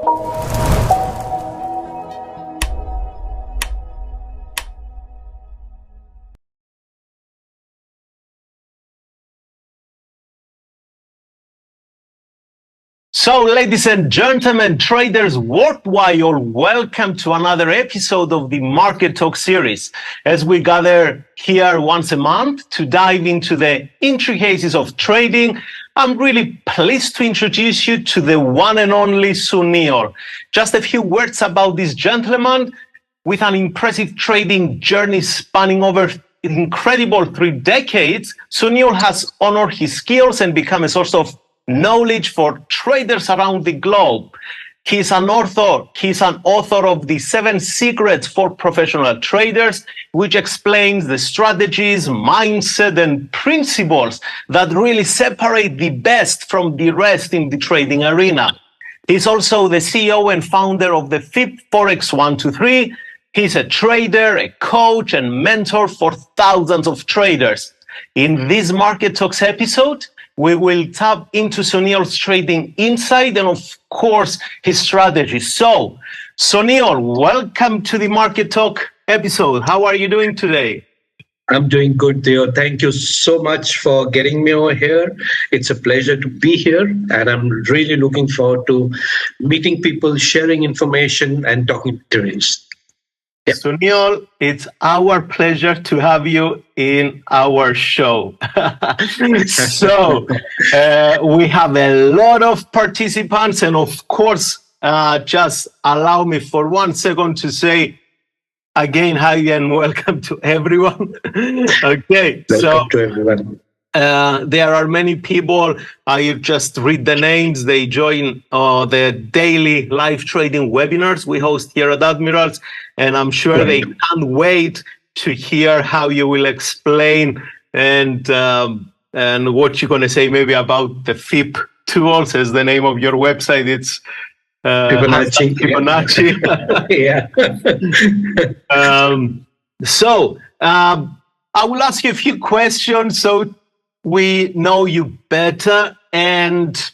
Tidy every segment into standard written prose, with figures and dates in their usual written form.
So, ladies and gentlemen, traders worldwide, welcome to another episode of the Market Talk series. As we gather here once a month to dive into the intricacies of trading, I'm really pleased to introduce you to the one and only Sunil. Just a few words about this gentleman. With an impressive trading journey spanning over incredible 3 decades, Sunil has honored his skills and become a source of knowledge for traders around the globe. He's an author of the 7 Secrets for Professional Traders, which explains the strategies, mindset, and principles that really separate the best from the rest in the trading arena. He's also the CEO and founder of the Forex 123. He's a trader, a coach, and mentor for thousands of traders. In this Market Talks episode, we will tap into Sunil's trading insight and, of course, his strategy. So, Sunil, welcome to the Market Talk episode. How are you doing today? I'm doing good, Theo. Thank you so much for getting me over here. It's a pleasure to be here, and I'm really looking forward to meeting people, sharing information, and talking to traders. Yeah. Sunil, it's our pleasure to have you in our show. So we have a lot of participants, and of course, just allow me for 1 second to say again, hi and welcome to everyone. Okay, welcome to everyone. There are many people, I just read the names, they join the daily live trading webinars we host here at Admirals, and I'm sure they can't wait to hear how you will explain and what you're going to say maybe about the FIP tools, as the name of your website. It's Fibonacci. Yeah. So I will ask you a few questions so we know you better, and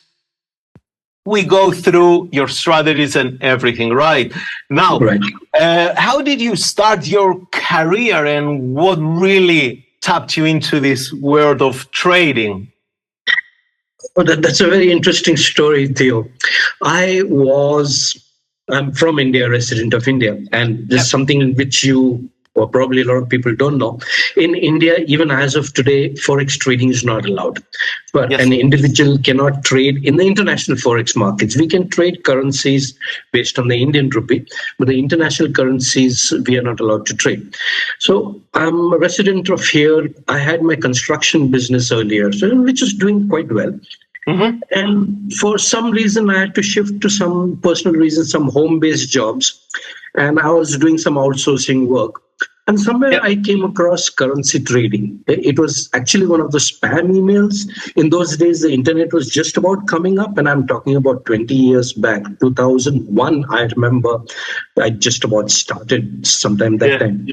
we go through your strategies and everything, right? Now, how did you start your career, and what really tapped you into this world of trading? Oh, that's a very interesting story, Theo. I'm from India, resident of India, and this is something which you, or probably a lot of people don't know. In India, even as of today, Forex trading is not allowed. But an individual cannot trade in the international Forex markets. We can trade currencies based on the Indian rupee, but the international currencies, we are not allowed to trade. So I'm a resident of here. I had my construction business earlier, which is doing quite well. Mm-hmm. And for some reason, I had to shift to some personal reasons, some home-based jobs. And I was doing some outsourcing work. And somewhere I came across currency trading. It was actually one of the spam emails. In those days, the internet was just about coming up, and I'm talking about 20 years back, 2001. I remember I just about started sometime that time.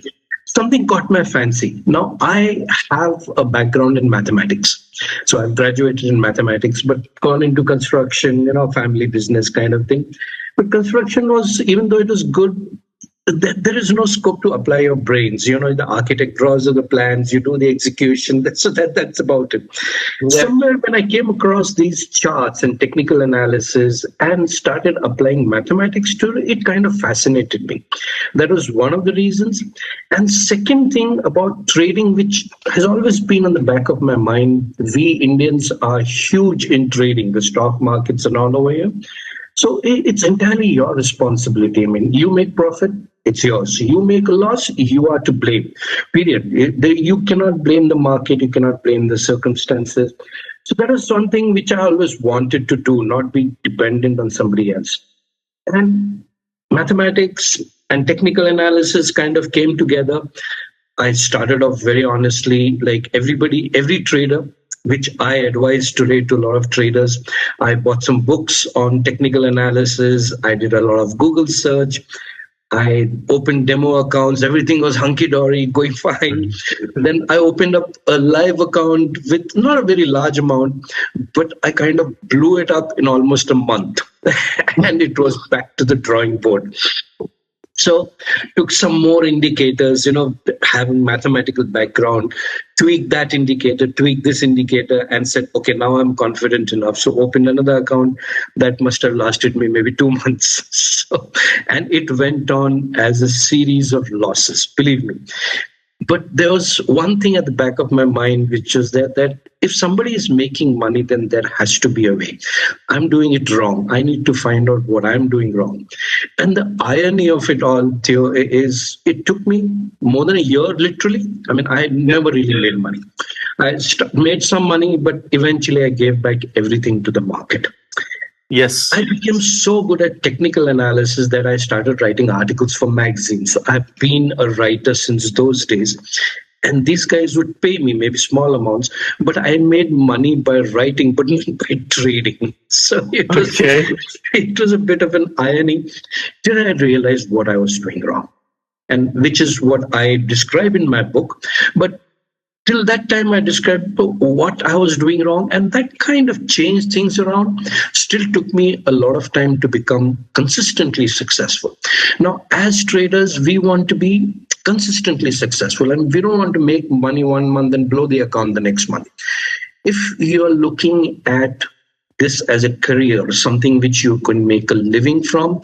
Something caught my fancy. Now, I have a background in mathematics. So I've graduated in mathematics, but gone into construction, family business kind of thing. But construction was, even though it was good, there is no scope to apply your brains. The architect draws the plans, you do the execution. That's about it. Yeah. Somewhere when I came across these charts and technical analysis and started applying mathematics to it, it kind of fascinated me. That was one of the reasons. And second thing about trading, which has always been on the back of my mind, we Indians are huge in trading, the stock markets and all over here. So it's entirely your responsibility. I mean, you make profit, it's yours. You make a loss, you are to blame, period. You cannot blame the market, you cannot blame the circumstances. So that is something which I always wanted to do, not be dependent on somebody else. And mathematics and technical analysis kind of came together. I started off very honestly, like every trader, which I advise today to a lot of traders. I bought some books on technical analysis. I did a lot of Google search. I opened demo accounts. Everything was hunky-dory, going fine. Then I opened up a live account with not a very large amount, but I kind of blew it up in almost a month. and it was back to the drawing board. So took some more indicators, having mathematical background, tweak that indicator, tweak this indicator, and said, okay, now I'm confident enough. So opened another account that must have lasted me maybe 2 months. And it went on as a series of losses, believe me. But there was one thing at the back of my mind, which was that if somebody is making money, then there has to be a way. I'm doing it wrong. I need to find out what I'm doing wrong. And the irony of it all, Theo, is it took me more than a year, literally. I mean, I never really made money. I made some money, but eventually I gave back everything to the market. Yes. I became so good at technical analysis that I started writing articles for magazines. So I've been a writer since those days. And these guys would pay me maybe small amounts, but I made money by writing, but not by trading. So it was a bit of an irony till I realized what I was doing wrong, and which is what I describe in my book. But till that time, I described what I was doing wrong, and that kind of changed things around. Still took me a lot of time to become consistently successful. Now, as traders, we want to be consistently successful, and we don't want to make money 1 month and blow the account the next month. If you're looking at this as a career, something which you can make a living from,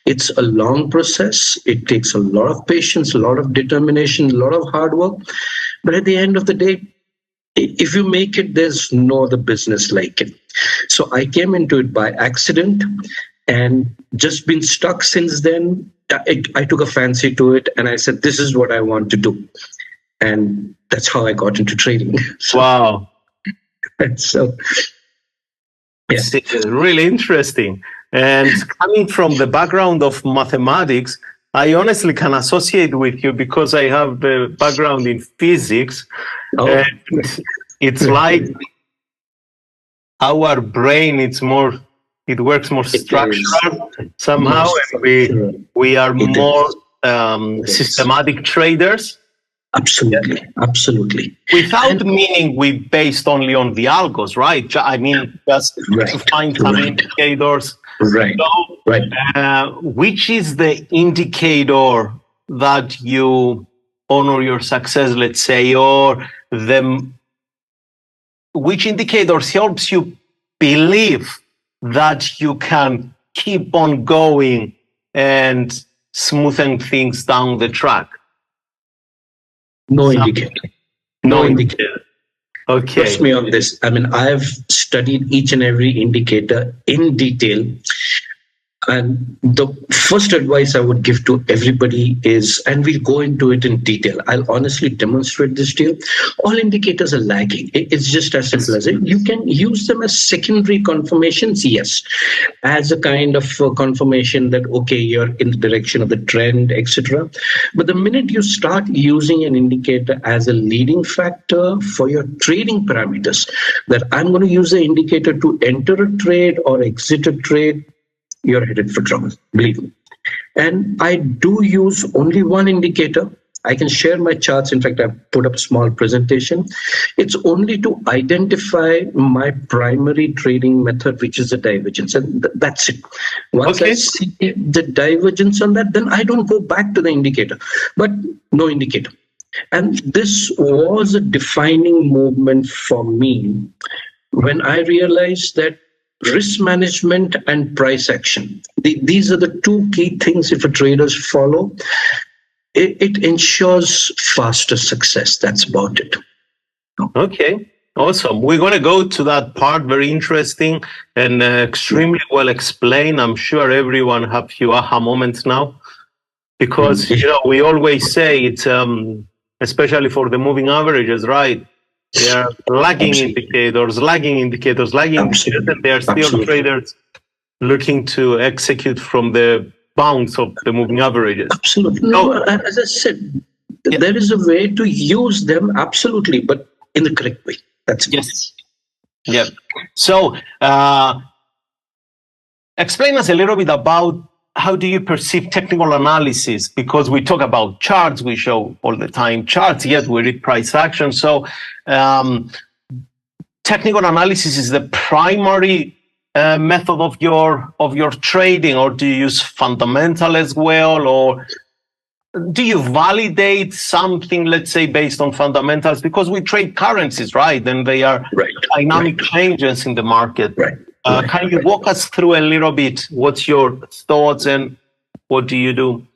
it's a long process. It takes a lot of patience, a lot of determination, a lot of hard work. But at the end of the day, if you make it, there's no other business like it. So I came into it by accident and just been stuck since then. I took a fancy to it and I said, this is what I want to do. And that's how I got into trading. Wow. So, yeah. It's really interesting. And coming from the background of mathematics, I honestly can associate with you because I have the background in physics. Oh. And it's like our brain, it works more structural somehow, and we are more systematic traders. Absolutely. Without meaning we based only on the algos, right? I mean, just to find some indicators. Right. So, which is the indicator that you honor your success, let's say, or which indicators helps you believe that you can keep on going and smoothing things down the track? No indicator. No indicator. Okay. Trust me on this. I mean, I've studied each and every indicator in detail. And the first advice I would give to everybody is, and we'll go into it in detail, I'll honestly demonstrate this to you. All indicators are lagging. It's just as simple as it. You can use them as secondary confirmations, yes, as a kind of confirmation that, okay, you're in the direction of the trend, etc. But the minute you start using an indicator as a leading factor for your trading parameters, that I'm going to use the indicator to enter a trade or exit a trade, you're headed for trouble, believe me. And I do use only one indicator. I can share my charts. In fact, I've put up a small presentation. It's only to identify my primary trading method, which is the divergence. And that's it. Once I see the divergence on that, then I don't go back to the indicator, but no indicator. And this was a defining movement for me when I realized that risk management and price action, these are the two key things if a traders follow, it ensures faster success. That's about it. Okay, awesome. We're going to go to that part. Very interesting and extremely well explained. I'm sure everyone have a few aha moments now, because we always say it's especially for the moving averages, right? They are lagging indicators, and they are still traders looking to execute from the bounds of the moving averages. Absolutely. No, as I said, there is a way to use them, absolutely, but in the correct way. That's it. Yes. Yeah. So, explain us a little bit about how do you perceive technical analysis? Because we talk about charts, we show all the time charts, yet we read price action. So technical analysis is the primary method of your trading, or do you use fundamental as well, or do you validate something, let's say, based on fundamentals? Because we trade currencies, right? And they are dynamic changes in the market. Can you walk us through a little bit? What's your thoughts and what do you do?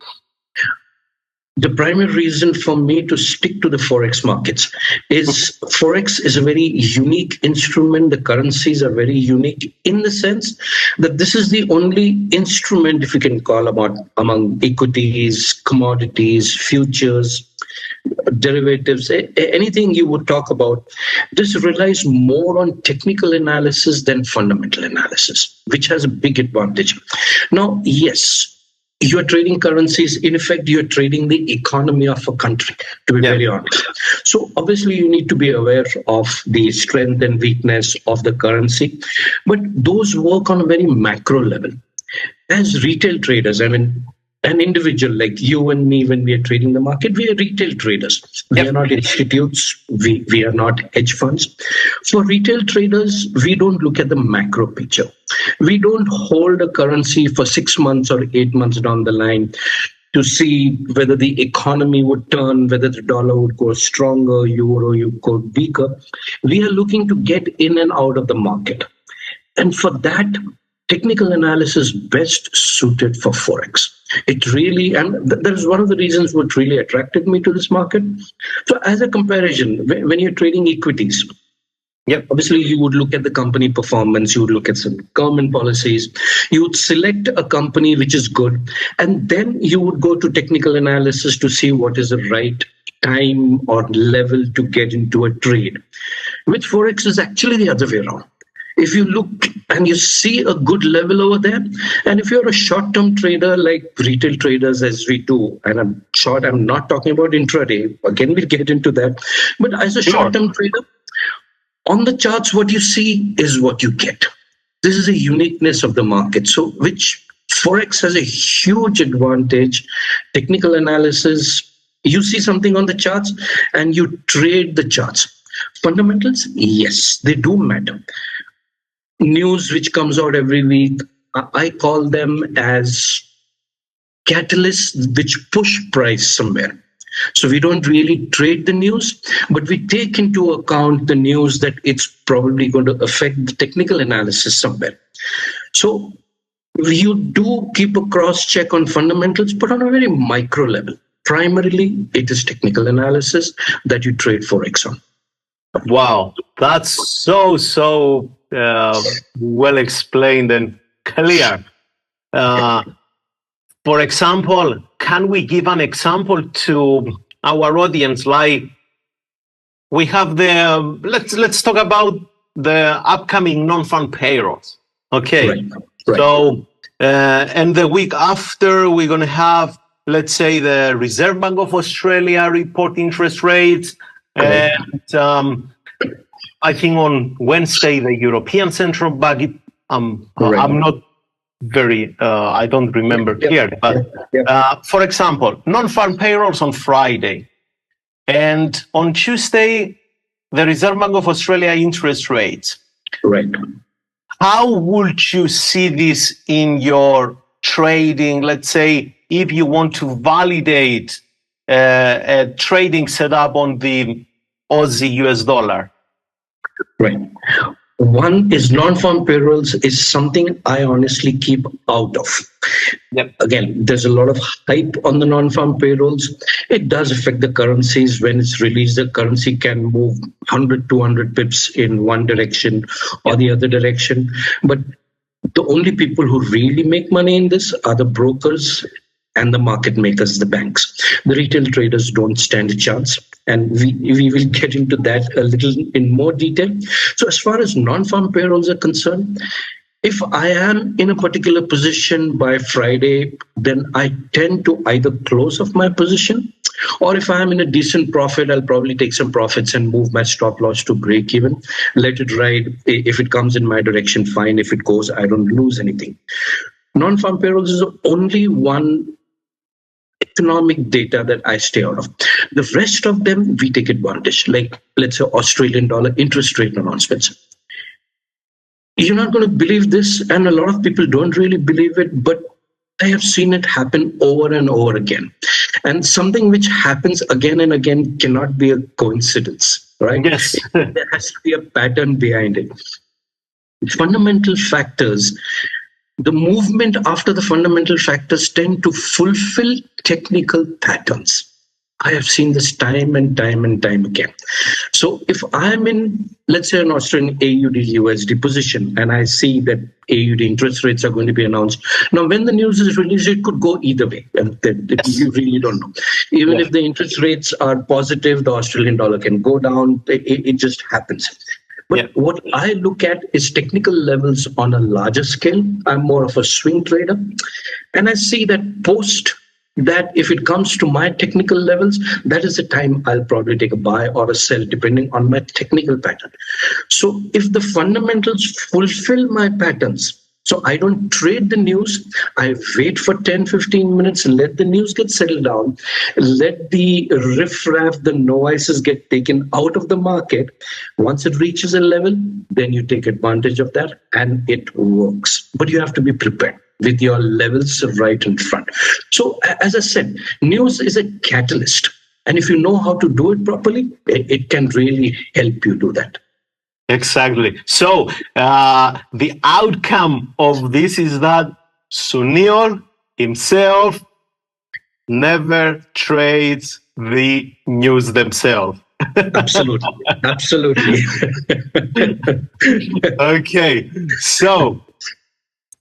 The primary reason for me to stick to the Forex markets is Forex is a very unique instrument. The currencies are very unique in the sense that this is the only instrument, if you can call about, among equities, commodities, futures, derivatives, anything you would talk about. This relies more on technical analysis than fundamental analysis, which has a big advantage. Now, yes, you are trading currencies. In effect, you are trading the economy of a country, to be very honest. So obviously, you need to be aware of the strength and weakness of the currency. But those work on a very macro level. As retail traders, I mean, an individual like you and me, when we are trading the market, we are retail traders. We are not institutes. We are not hedge funds. For retail traders, we don't look at the macro picture. We don't hold a currency for 6 months or 8 months down the line to see whether the economy would turn, whether the dollar would go stronger, euro would go weaker. We are looking to get in and out of the market. And for that, technical analysis best suited for Forex. It really, and that is one of the reasons what really attracted me to this market. So as a comparison, when you're trading equities, obviously you would look at the company performance, you would look at some government policies, you would select a company which is good, and then you would go to technical analysis to see what is the right time or level to get into a trade. With Forex, is actually the other way around. If you look and you see a good level over there, and if you're a short-term trader like retail traders as we do, and I'm not talking about intraday, again, we'll get into that, but as a short-term trader, on the charts, what you see is what you get. This is a uniqueness of the market, so which Forex has a huge advantage. Technical analysis, you see something on the charts and you trade the charts. Fundamentals, yes, they do matter. News which comes out every week, I call them as catalysts which push price somewhere. So we don't really trade the news, but we take into account the news that it's probably going to affect the technical analysis somewhere. So you do keep a cross check on fundamentals, but on a very micro level. Primarily, it is technical analysis that you trade Forex on. Wow, that's so well explained and clear. For example, can we give an example to our audience? Like we have let's talk about the upcoming non-farm payrolls. Okay, right. So and the week after we're going to have, let's say, the Reserve Bank of Australia report interest rates. And I think on Wednesday, the European Central Bank, I'm not very, I don't remember here, but for example, non-farm payrolls on Friday. And on Tuesday, the Reserve Bank of Australia interest rates. Right. How would you see this in your trading? Let's say if you want to validate a trading setup on the Aussie US dollar. Right. One is non-farm payrolls is something I honestly keep out of. Again, there's a lot of hype on the non-farm payrolls. It does affect the currencies. When it's released, the currency can move 100, 200 pips in one direction or the other direction. But the only people who really make money in this are the brokers and the market makers, the banks. The retail traders don't stand a chance. And we will get into that a little in more detail. So as far as non-farm payrolls are concerned, if I am in a particular position by Friday, then I tend to either close off my position, or if I'm in a decent profit, I'll probably take some profits and move my stop loss to break even. Let it ride. If it comes in my direction, fine. If it goes, I don't lose anything. Non-farm payrolls is only one economic data that I stay out of. The rest of them, we take advantage. Like, let's say, Australian dollar interest rate announcements. You're not going to believe this, and a lot of people don't really believe it, but I have seen it happen over and over again. And something which happens again and again cannot be a coincidence, right? Yes. There has to be a pattern behind it. Fundamental factors, the movement after the fundamental factors tend to fulfill technical patterns. I have seen this time and time and time again. So if I'm in, let's say, an Australian AUD USD position, and I see that AUD interest rates are going to be announced. Now, when the news is released, it could go either way. And you really don't know. Even if the interest rates are positive, the Australian dollar can go down. It just happens. But what I look at is technical levels on a larger scale. I'm more of a swing trader. And I see that post that, if it comes to my technical levels, that is the time I'll probably take a buy or a sell, depending on my technical pattern. So if the fundamentals fulfill my patterns, so I don't trade the news, I wait for 10, 15 minutes, let the news get settled down, let the riffraff, the noises get taken out of the market. Once it reaches a level, then you take advantage of that and it works. But you have to be prepared with your levels right in front. So as I said, news is a catalyst. And if you know how to do it properly, it can really help you do that. Exactly. So the outcome of this is that Sunil himself never trades the news themselves. Absolutely. Absolutely. Okay. So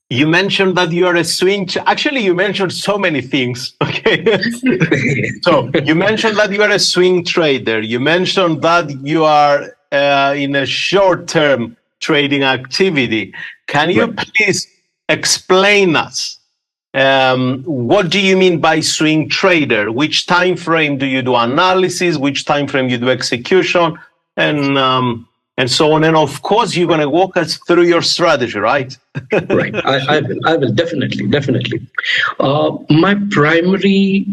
you mentioned that you are a swing. Actually, you mentioned so many things. Okay. So you mentioned that you are a swing trader. You mentioned that you are in a short-term trading activity. Can you please explain us what do you mean by swing trader? Which time frame do you do analysis? Which time frame you do execution? And so on. And of course, you're going to walk us through your strategy, right? Right. I will definitely. My primary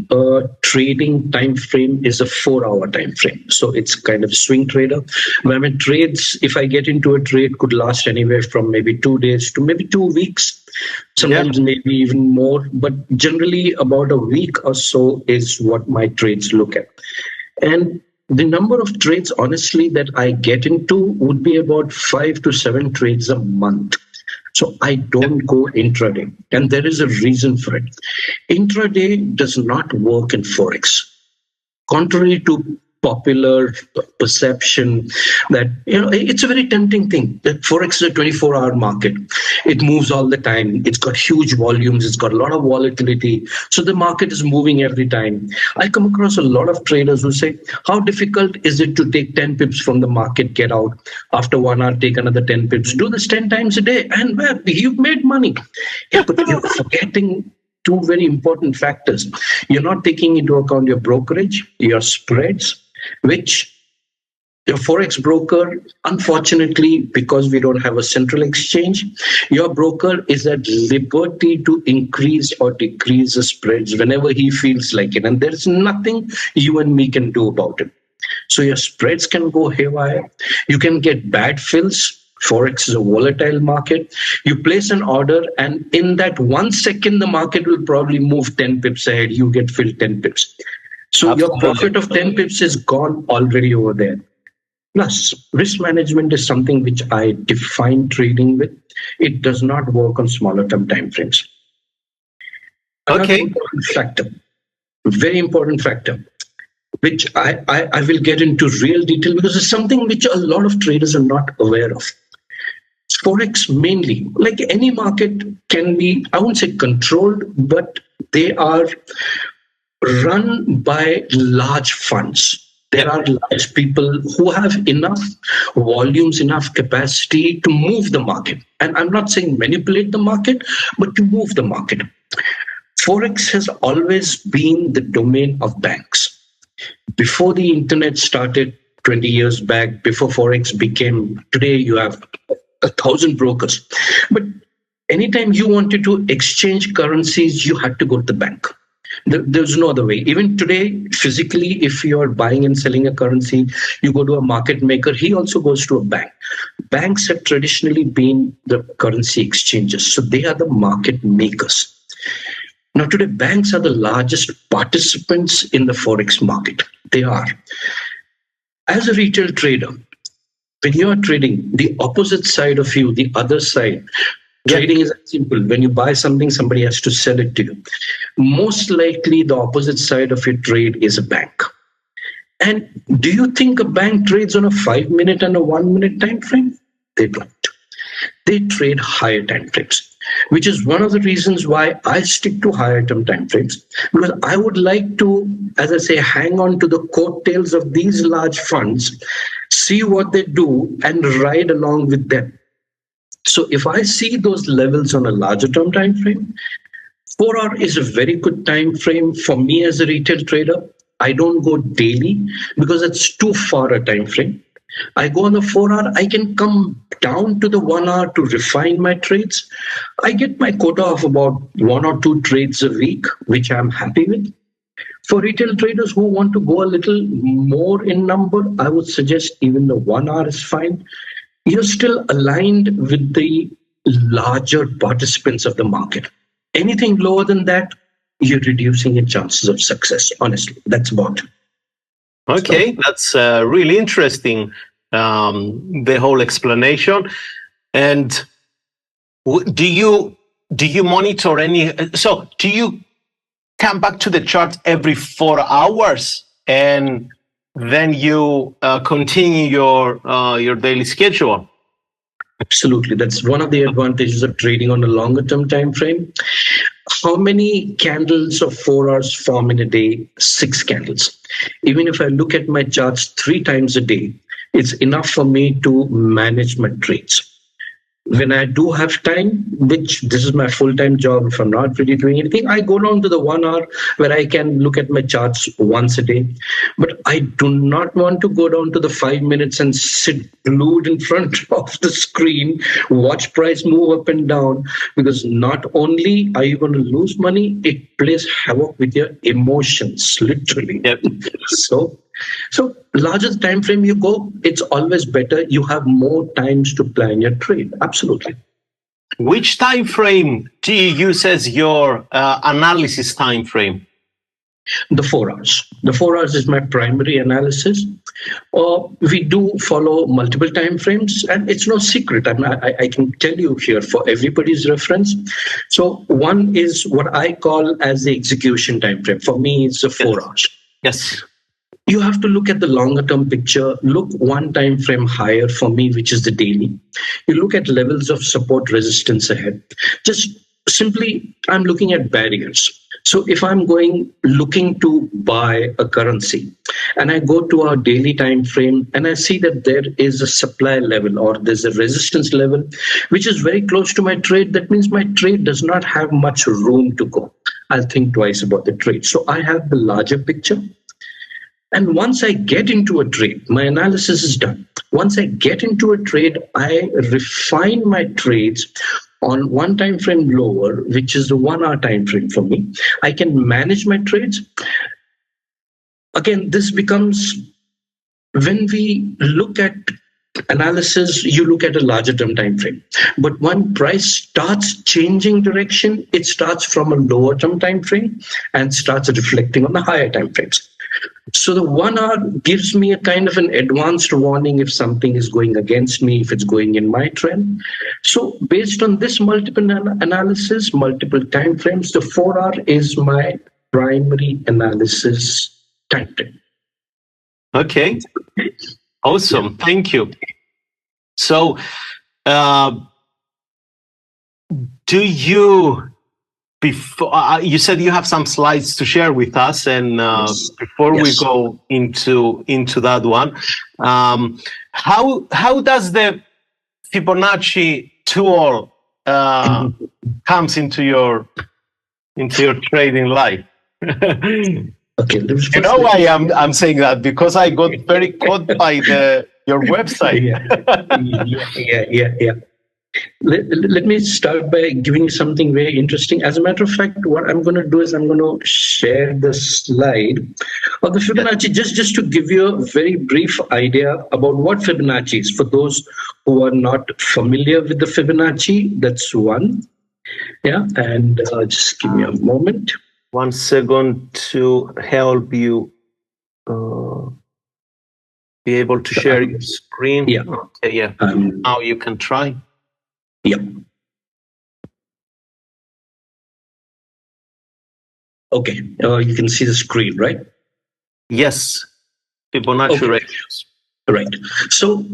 trading time frame is a 4-hour time frame. So it's kind of swing trader. When trades, if I get into a trade, could last anywhere from maybe 2 days to maybe 2 weeks. Sometimes maybe even more, but generally about a week or so is what my trades look at. And the number of trades, honestly, that I get into would be about 5 to 7 trades a month. So I don't go intraday, and there is a reason for it. Intraday does not work in Forex. Contrary to popular perception that, it's a very tempting thing that Forex is a 24-hour market. It moves all the time. It's got huge volumes. It's got a lot of volatility. So the market is moving every time. I come across a lot of traders who say, how difficult is it to take 10 pips from the market, get out, after 1 hour, take another 10 pips, do this 10 times a day, and well, you've made money. Yeah, but you're forgetting two very important factors. You're not taking into account your brokerage, your spreads, which your Forex broker, unfortunately, because we don't have a central exchange, your broker is at liberty to increase or decrease the spreads whenever he feels like it. And there's nothing you and me can do about it. So your spreads can go haywire. You can get bad fills. Forex is a volatile market. You place an order, and in that 1 second, the market will probably move 10 pips ahead. You get filled 10 pips. So your profit of 10 pips is gone already over there. Plus, risk management is something which I define trading with. It does not work on smaller term time frames. Okay. Important factor, very important factor, which I will get into real detail because it's something which a lot of traders are not aware of. Forex mainly, like any market, can be, I won't say controlled, but they are run by large funds. There are large people who have enough volumes, enough capacity to move the market. And I'm not saying manipulate the market, but to move the market. Forex has always been the domain of banks. Before the internet started 20 years back, before Forex became, today you have 1,000 brokers. But anytime you wanted to exchange currencies, you had to go to the bank. There's no other way. Even today, physically, if you're buying and selling a currency, you go to a market maker, he also goes to a bank. Banks have traditionally been the currency exchanges, so they are the market makers. Now, today, banks are the largest participants in the Forex market. They are. As a retail trader, when you are trading, the opposite side of you, the other side, trading is simple. When you buy something, somebody has to sell it to you. Most likely, the opposite side of your trade is a bank. And do you think a bank trades on a 5-minute and a 1-minute time frame? They don't. They trade higher time frames, which is one of the reasons why I stick to higher term time frames, because I would like to, as I say, hang on to the coattails of these large funds, see what they do and ride along with them. So if I see those levels on a larger term time frame, 4-hour is a very good time frame for me as a retail trader. I don't go daily because it's too far a time frame. I go on the 4-hour, I can come down to the 1-hour to refine my trades. I get my quota of about 1 or 2 trades a week, which I'm happy with. For retail traders who want to go a little more in number, I would suggest even the 1-hour is fine. You're still aligned with the larger participants of the market. Anything lower than that, you're reducing your chances of success. Honestly, that's about it. Okay, that's really interesting, the whole explanation. And do you monitor any? So do you come back to the chart every 4 hours and then you continue your daily schedule? Absolutely, that's one of the advantages of trading on a longer term time frame. How many candles of 4 hours form in a day? 6 candles. Even if I look at my charts 3 times a day, it's enough for me to manage my trades. When I do have time, which this is my full-time job, if I'm not really doing anything, I go down to the 1 hour where I can look at my charts once a day. But I do not want to go down to the 5 minutes and sit glued in front of the screen, watch price move up and down, because not only are you going to lose money, it plays havoc with your emotions, literally. Yep. So larger the time frame you go, it's always better. You have more times to plan your trade. Absolutely. Which time frame do you use as your analysis time frame? The 4 hours. The 4 hours is my primary analysis. We do follow multiple time frames, and it's no secret. I can tell you here for everybody's reference. So one is what I call as the execution time frame. For me, it's the 4 hours. Yes. You have to look at the longer term picture. Look one time frame higher for me, which is the daily. You look at levels of support resistance ahead. Just simply, I'm looking at barriers. So if I'm looking to buy a currency and I go to our daily time frame and I see that there is a supply level or there's a resistance level, which is very close to my trade, that means my trade does not have much room to go. I'll think twice about the trade. So I have the larger picture. And once I get into a trade, my analysis is done. Once I get into a trade, I refine my trades on one time frame lower, which is the 1 hour time frame for me. I can manage my trades. Again, this becomes, when we look at analysis, you look at a larger term time frame. But when price starts changing direction, it starts from a lower term time frame and starts reflecting on the higher time frames. So the 1 hour gives me a kind of an advanced warning if something is going against me, if it's going in my trend. So based on this multiple analysis, multiple time frames, the 4 hour is my primary analysis time frame. Okay. Awesome. Thank you. So do you... Before you said you have some slides to share with us, and before we go into that one, how does the Fibonacci tool comes into your trading life? Okay, you know why I'm saying that? Because I got very caught by your website. Yeah. Let me start by giving you something very interesting. As a matter of fact, what I'm going to do is I'm going to share the slide of the Fibonacci, just to give you a very brief idea about what Fibonacci is. For those who are not familiar with the Fibonacci, that's one. Yeah, and just give me a moment. 1 second to help you be able to share your screen. Yeah. Okay, yeah. Now you can try. Yeah. Okay, you can see the screen, right? Yes. Fibonacci ratios. Right. So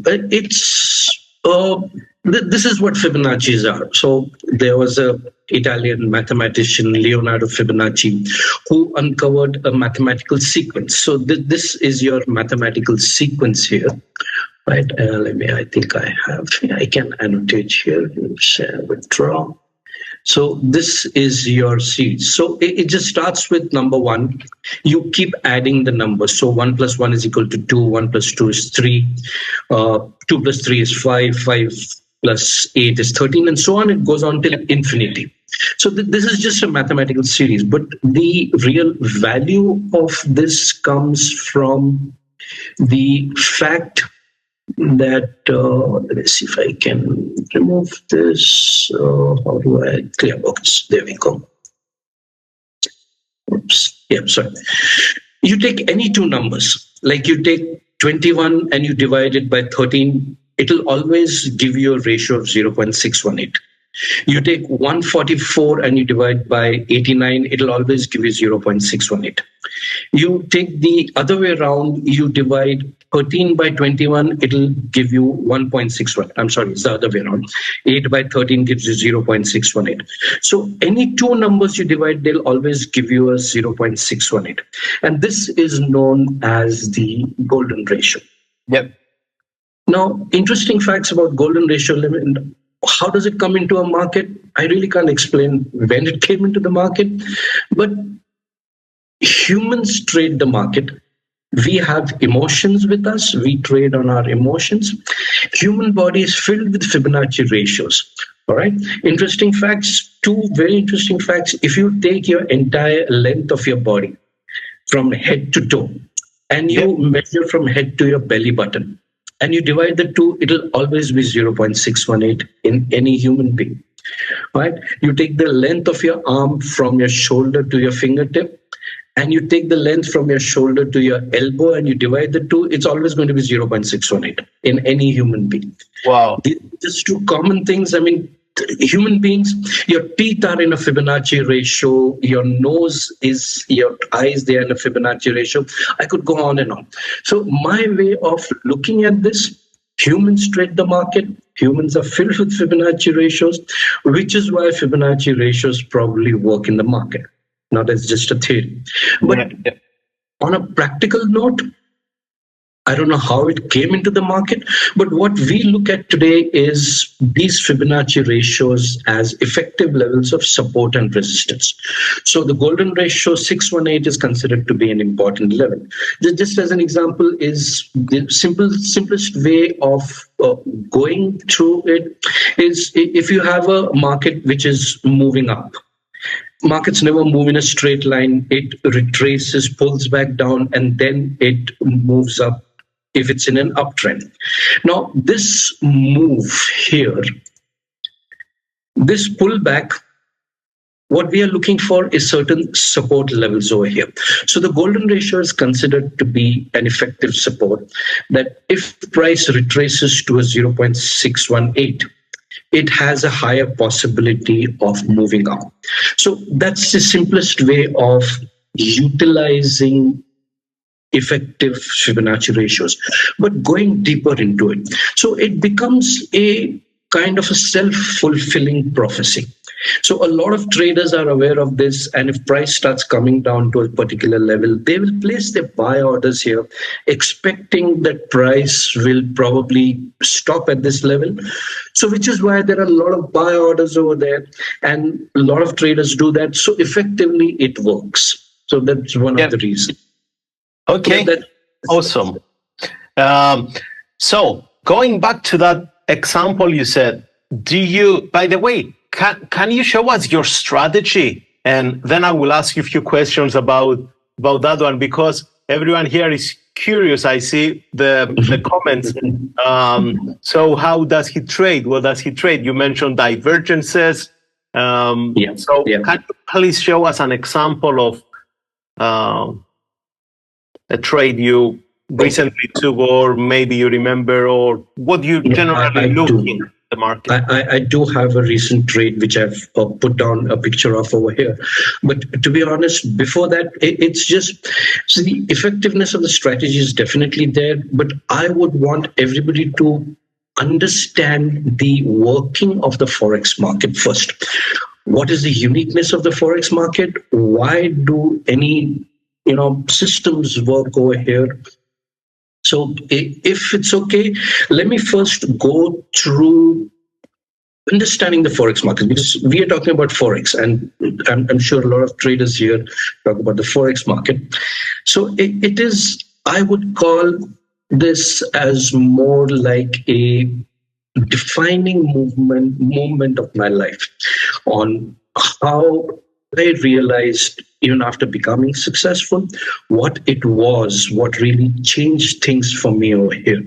this is what Fibonacci's are. So there was a Italian mathematician, Leonardo Fibonacci, who uncovered a mathematical sequence. So this is your mathematical sequence here. Right, I think I have, I can annotate here, share, withdraw. So this is your seeds. So it just starts with number 1. You keep adding the numbers. So 1 plus 1 is equal to 2, 1 plus 2 is 3, 2 plus 3 is 5, 5 plus 8 is 13, and so on. It goes on till infinity. So this is just a mathematical series, but the real value of this comes from the fact that let me see if I can remove this. How do I clear box? There we go. Oops. Yeah, sorry. You take any two numbers, like you take 21 and you divide it by 13, it'll always give you a ratio of 0.618. You take 144 and you divide by 89, it'll always give you 0.618. You take the other way around, you divide 13 by 21, it'll give you 1.61. I'm sorry, it's the other way around. 8 by 13 gives you 0.618. So any two numbers you divide, they'll always give you a 0.618. And this is known as the golden ratio. Yep. Now, interesting facts about golden ratio limit. How does it come into a market? I really can't explain when it came into the market, but humans trade the market. We have emotions with us. We trade on our emotions. Human body is filled with Fibonacci ratios. All right. Interesting facts. 2 very interesting facts. If you take your entire length of your body from head to toe and you measure from head to your belly button, and you divide the two, it'll always be 0.618 in any human being, right? You take the length of your arm from your shoulder to your fingertip, and you take the length from your shoulder to your elbow, and you divide the two, it's always going to be 0.618 in any human being. Wow. Just 2 common things. I mean, human beings, your teeth are in a Fibonacci ratio, your nose is, your eyes, they are in a Fibonacci ratio. I could go on and on. So my way of looking at this, humans trade the market, humans are filled with Fibonacci ratios, which is why Fibonacci ratios probably work in the market. Now that's just a theory. But on a practical note, I don't know how it came into the market, but what we look at today is these Fibonacci ratios as effective levels of support and resistance. So the golden ratio 618 is considered to be an important level. Just as an example, is the simplest way of going through it is if you have a market which is moving up. Markets never move in a straight line. It retraces, pulls back down, and then it moves up if it's in an uptrend. Now, this move here, this pullback, what we are looking for is certain support levels over here. So the golden ratio is considered to be an effective support that if price retraces to a 0.618, it has a higher possibility of moving up. So that's the simplest way of utilizing effective Fibonacci ratios, but going deeper into it. So it becomes a kind of a self-fulfilling prophecy. So a lot of traders are aware of this, and if price starts coming down to a particular level, they will place their buy orders here, expecting that price will probably stop at this level. So which is why there are a lot of buy orders over there, and a lot of traders do that. So effectively it works. So that's one of the reasons. Okay, awesome. So going back to that example you said, do you, by the way, can you show us your strategy? And then I will ask you a few questions about that one, because everyone here is curious. I see the comments. So how does he trade? What does he trade? You mentioned divergences. Can you please show us an example of a trade you recently took, or maybe you remember, or what you generally look in the market? I do have a recent trade which I've put down a picture of over here. But to be honest, before that, it's just, so the effectiveness of the strategy is definitely there, but I would want everybody to understand the working of the Forex market first. What is the uniqueness of the Forex market? Why do any systems work over here? So if it's okay, let me first go through understanding the Forex market, because we are talking about Forex, and I'm sure a lot of traders here talk about the Forex market. So it is, I would call this as more like a defining moment of my life on how I realized, even after becoming successful, what it was, what really changed things for me over here.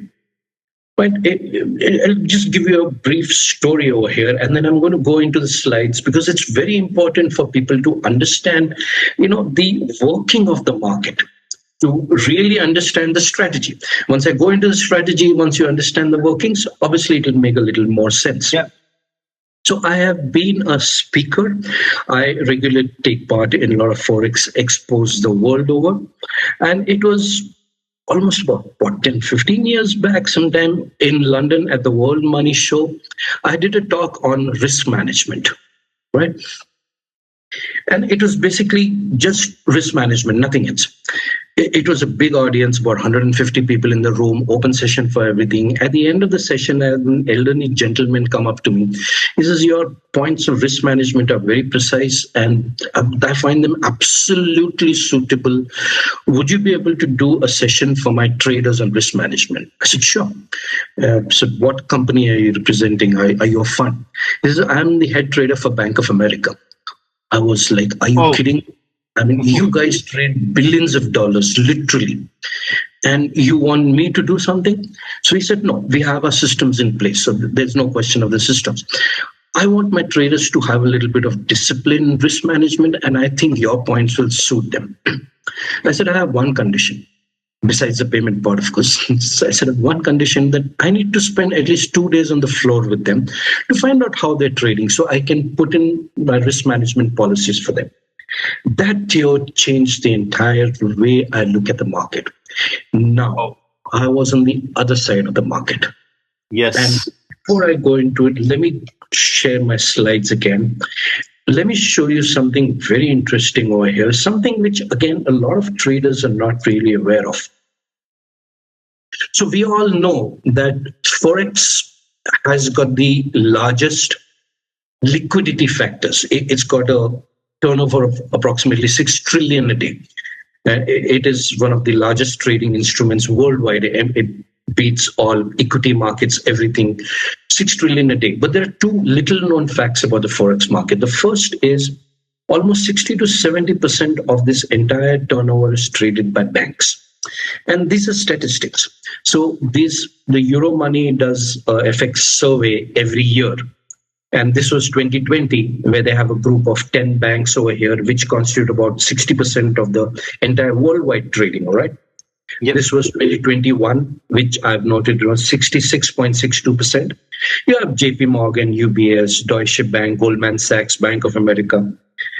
But I'll just give you a brief story over here, and then I'm going to go into the slides, because it's very important for people to understand, the working of the market, to really understand the strategy. Once I go into the strategy, once you understand the workings, obviously it will make a little more sense. Yeah. So I have been a speaker. I regularly take part in a lot of Forex expos the world over. And it was almost about 10, 15 years back, sometime in London at the World Money Show, I did a talk on risk management, right? And it was basically just risk management, nothing else. It was a big audience, about 150 people in the room, open session for everything. At the end of the session, an elderly gentleman come up to me. He says, your points of risk management are very precise, and I find them absolutely suitable. Would you be able to do a session for my traders on risk management? I said, sure. So what company are you representing? Are you a fund? He says, I'm the head trader for Bank of America. I was like, are you kidding? I mean, you guys trade billions of dollars, literally, and you want me to do something? So he said, no, we have our systems in place, so there's no question of the systems. I want my traders to have a little bit of discipline in risk management, and I think your points will suit them. I said, I have one condition, besides the payment part, of course. So I said, one condition, that I need to spend at least 2 days on the floor with them to find out how they're trading, so I can put in my risk management policies for them. That year changed the entire way I look at the market. Now, I was on the other side of the market. Yes. And before I go into it, let me share my slides again. Let me show you something very interesting over here, something which, again, a lot of traders are not really aware of. So we all know that Forex has got the largest liquidity factors. It's got a turnover of approximately 6 trillion a day. It is one of the largest trading instruments worldwide. It beats all equity markets, everything, 6 trillion a day. But there are two little known facts about the Forex market. The first is almost 60 to 70% of this entire turnover is traded by banks. And these are statistics. So the Euromoney does FX survey every year. And this was 2020, where they have a group of 10 banks over here, which constitute about 60% of the entire worldwide trading, all right? Yep. This was 2021, which I've noted was 66.62%. You have JP Morgan, UBS, Deutsche Bank, Goldman Sachs, Bank of America.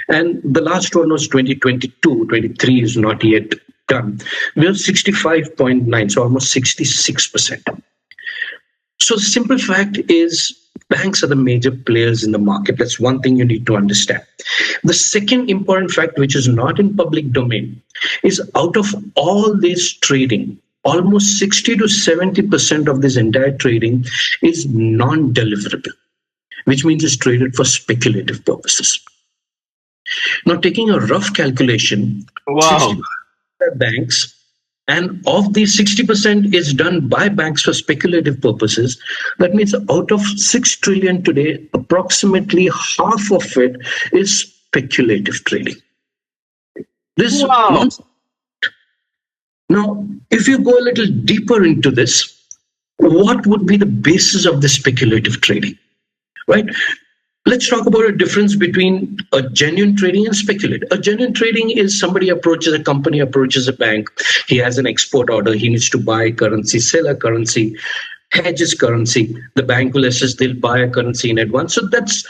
And the last one was 2022, 23 is not yet done. We have 65.9, so almost 66%. So the simple fact is, banks are the major players in the market. That's one thing you need to understand. The second important fact, which is not in public domain, is out of all this trading, almost 60 to 70% of this entire trading is non-deliverable, which means it's traded for speculative purposes. Now, taking a rough calculation, wow, 60% banks And of these, 60% is done by banks for speculative purposes. That means out of 6 trillion today, approximately half of it is speculative trading. This Wow. Now, if you go a little deeper into this, what would be the basis of the speculative trading, right? Let's talk about a difference between a genuine trading and speculative. A genuine trading is somebody approaches a company, approaches a bank. He has an export order. He needs to buy currency, sell a currency, hedges currency. The bank will assess, they'll buy a currency in advance. So that's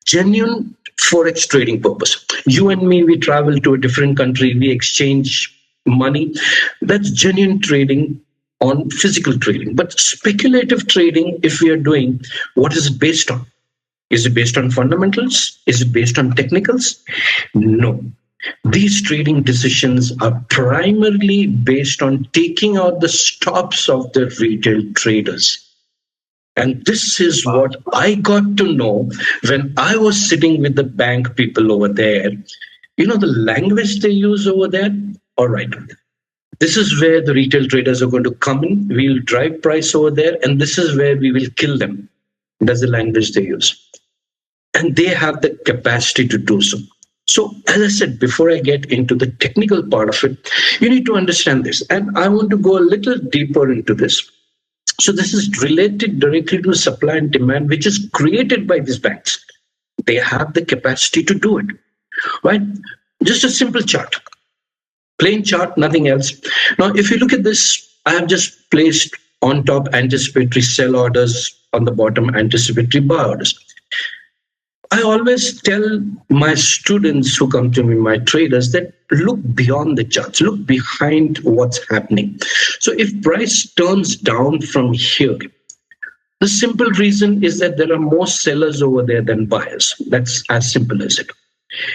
genuine Forex trading purpose. You and me, we travel to a different country, we exchange money. That's genuine trading on physical trading. But speculative trading, if we are doing, what is it based on? Is it based on fundamentals? Is it based on technicals? No. These trading decisions are primarily based on taking out the stops of the retail traders. And this is what I got to know when I was sitting with the bank people over there. You know, the language they use over there? All right. This is where the retail traders are going to come in. We'll drive price over there, and this is where we will kill them. That's the language they use. And they have the capacity to do so. So, as I said, before I get into the technical part of it, you need to understand this. And I want to go a little deeper into this. So this is related directly to supply and demand, which is created by these banks. They have the capacity to do it, right? Just a simple chart, plain chart, nothing else. Now, if you look at this, I have just placed on top anticipatory sell orders, on the bottom anticipatory buy orders. I always tell my students who come to me, my traders, that look beyond the charts, look behind what's happening. So if price turns down from here, the simple reason is that there are more sellers over there than buyers. That's as simple as it.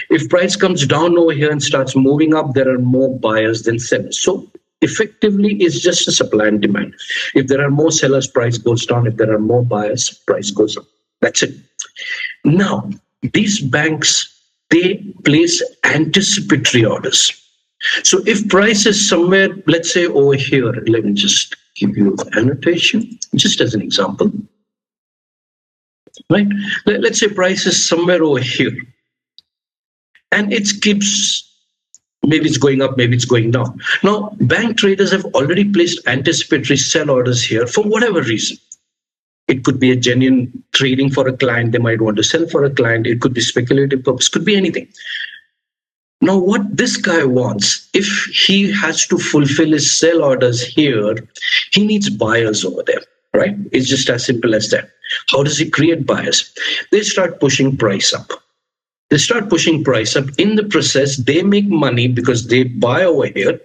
If price comes down over here and starts moving up, there are more buyers than sellers. So effectively, it's just a supply and demand. If there are more sellers, price goes down. If there are more buyers, price goes up. That's it. Now, these banks, they place anticipatory orders. So if price is somewhere, let's say over here, let me just give you an annotation, just as an example, right? Let's say price is somewhere over here, and it keeps, maybe it's going up, maybe it's going down. Now, bank traders have already placed anticipatory sell orders here for whatever reason. It could be a genuine trading for a client. They might want to sell for a client. It could be speculative purpose, could be anything. Now, what this guy wants, if he has to fulfill his sell orders here, he needs buyers over there, right? It's just as simple as that. How does he create buyers? They start pushing price up. They start pushing price up. In the process, they make money because they buy over here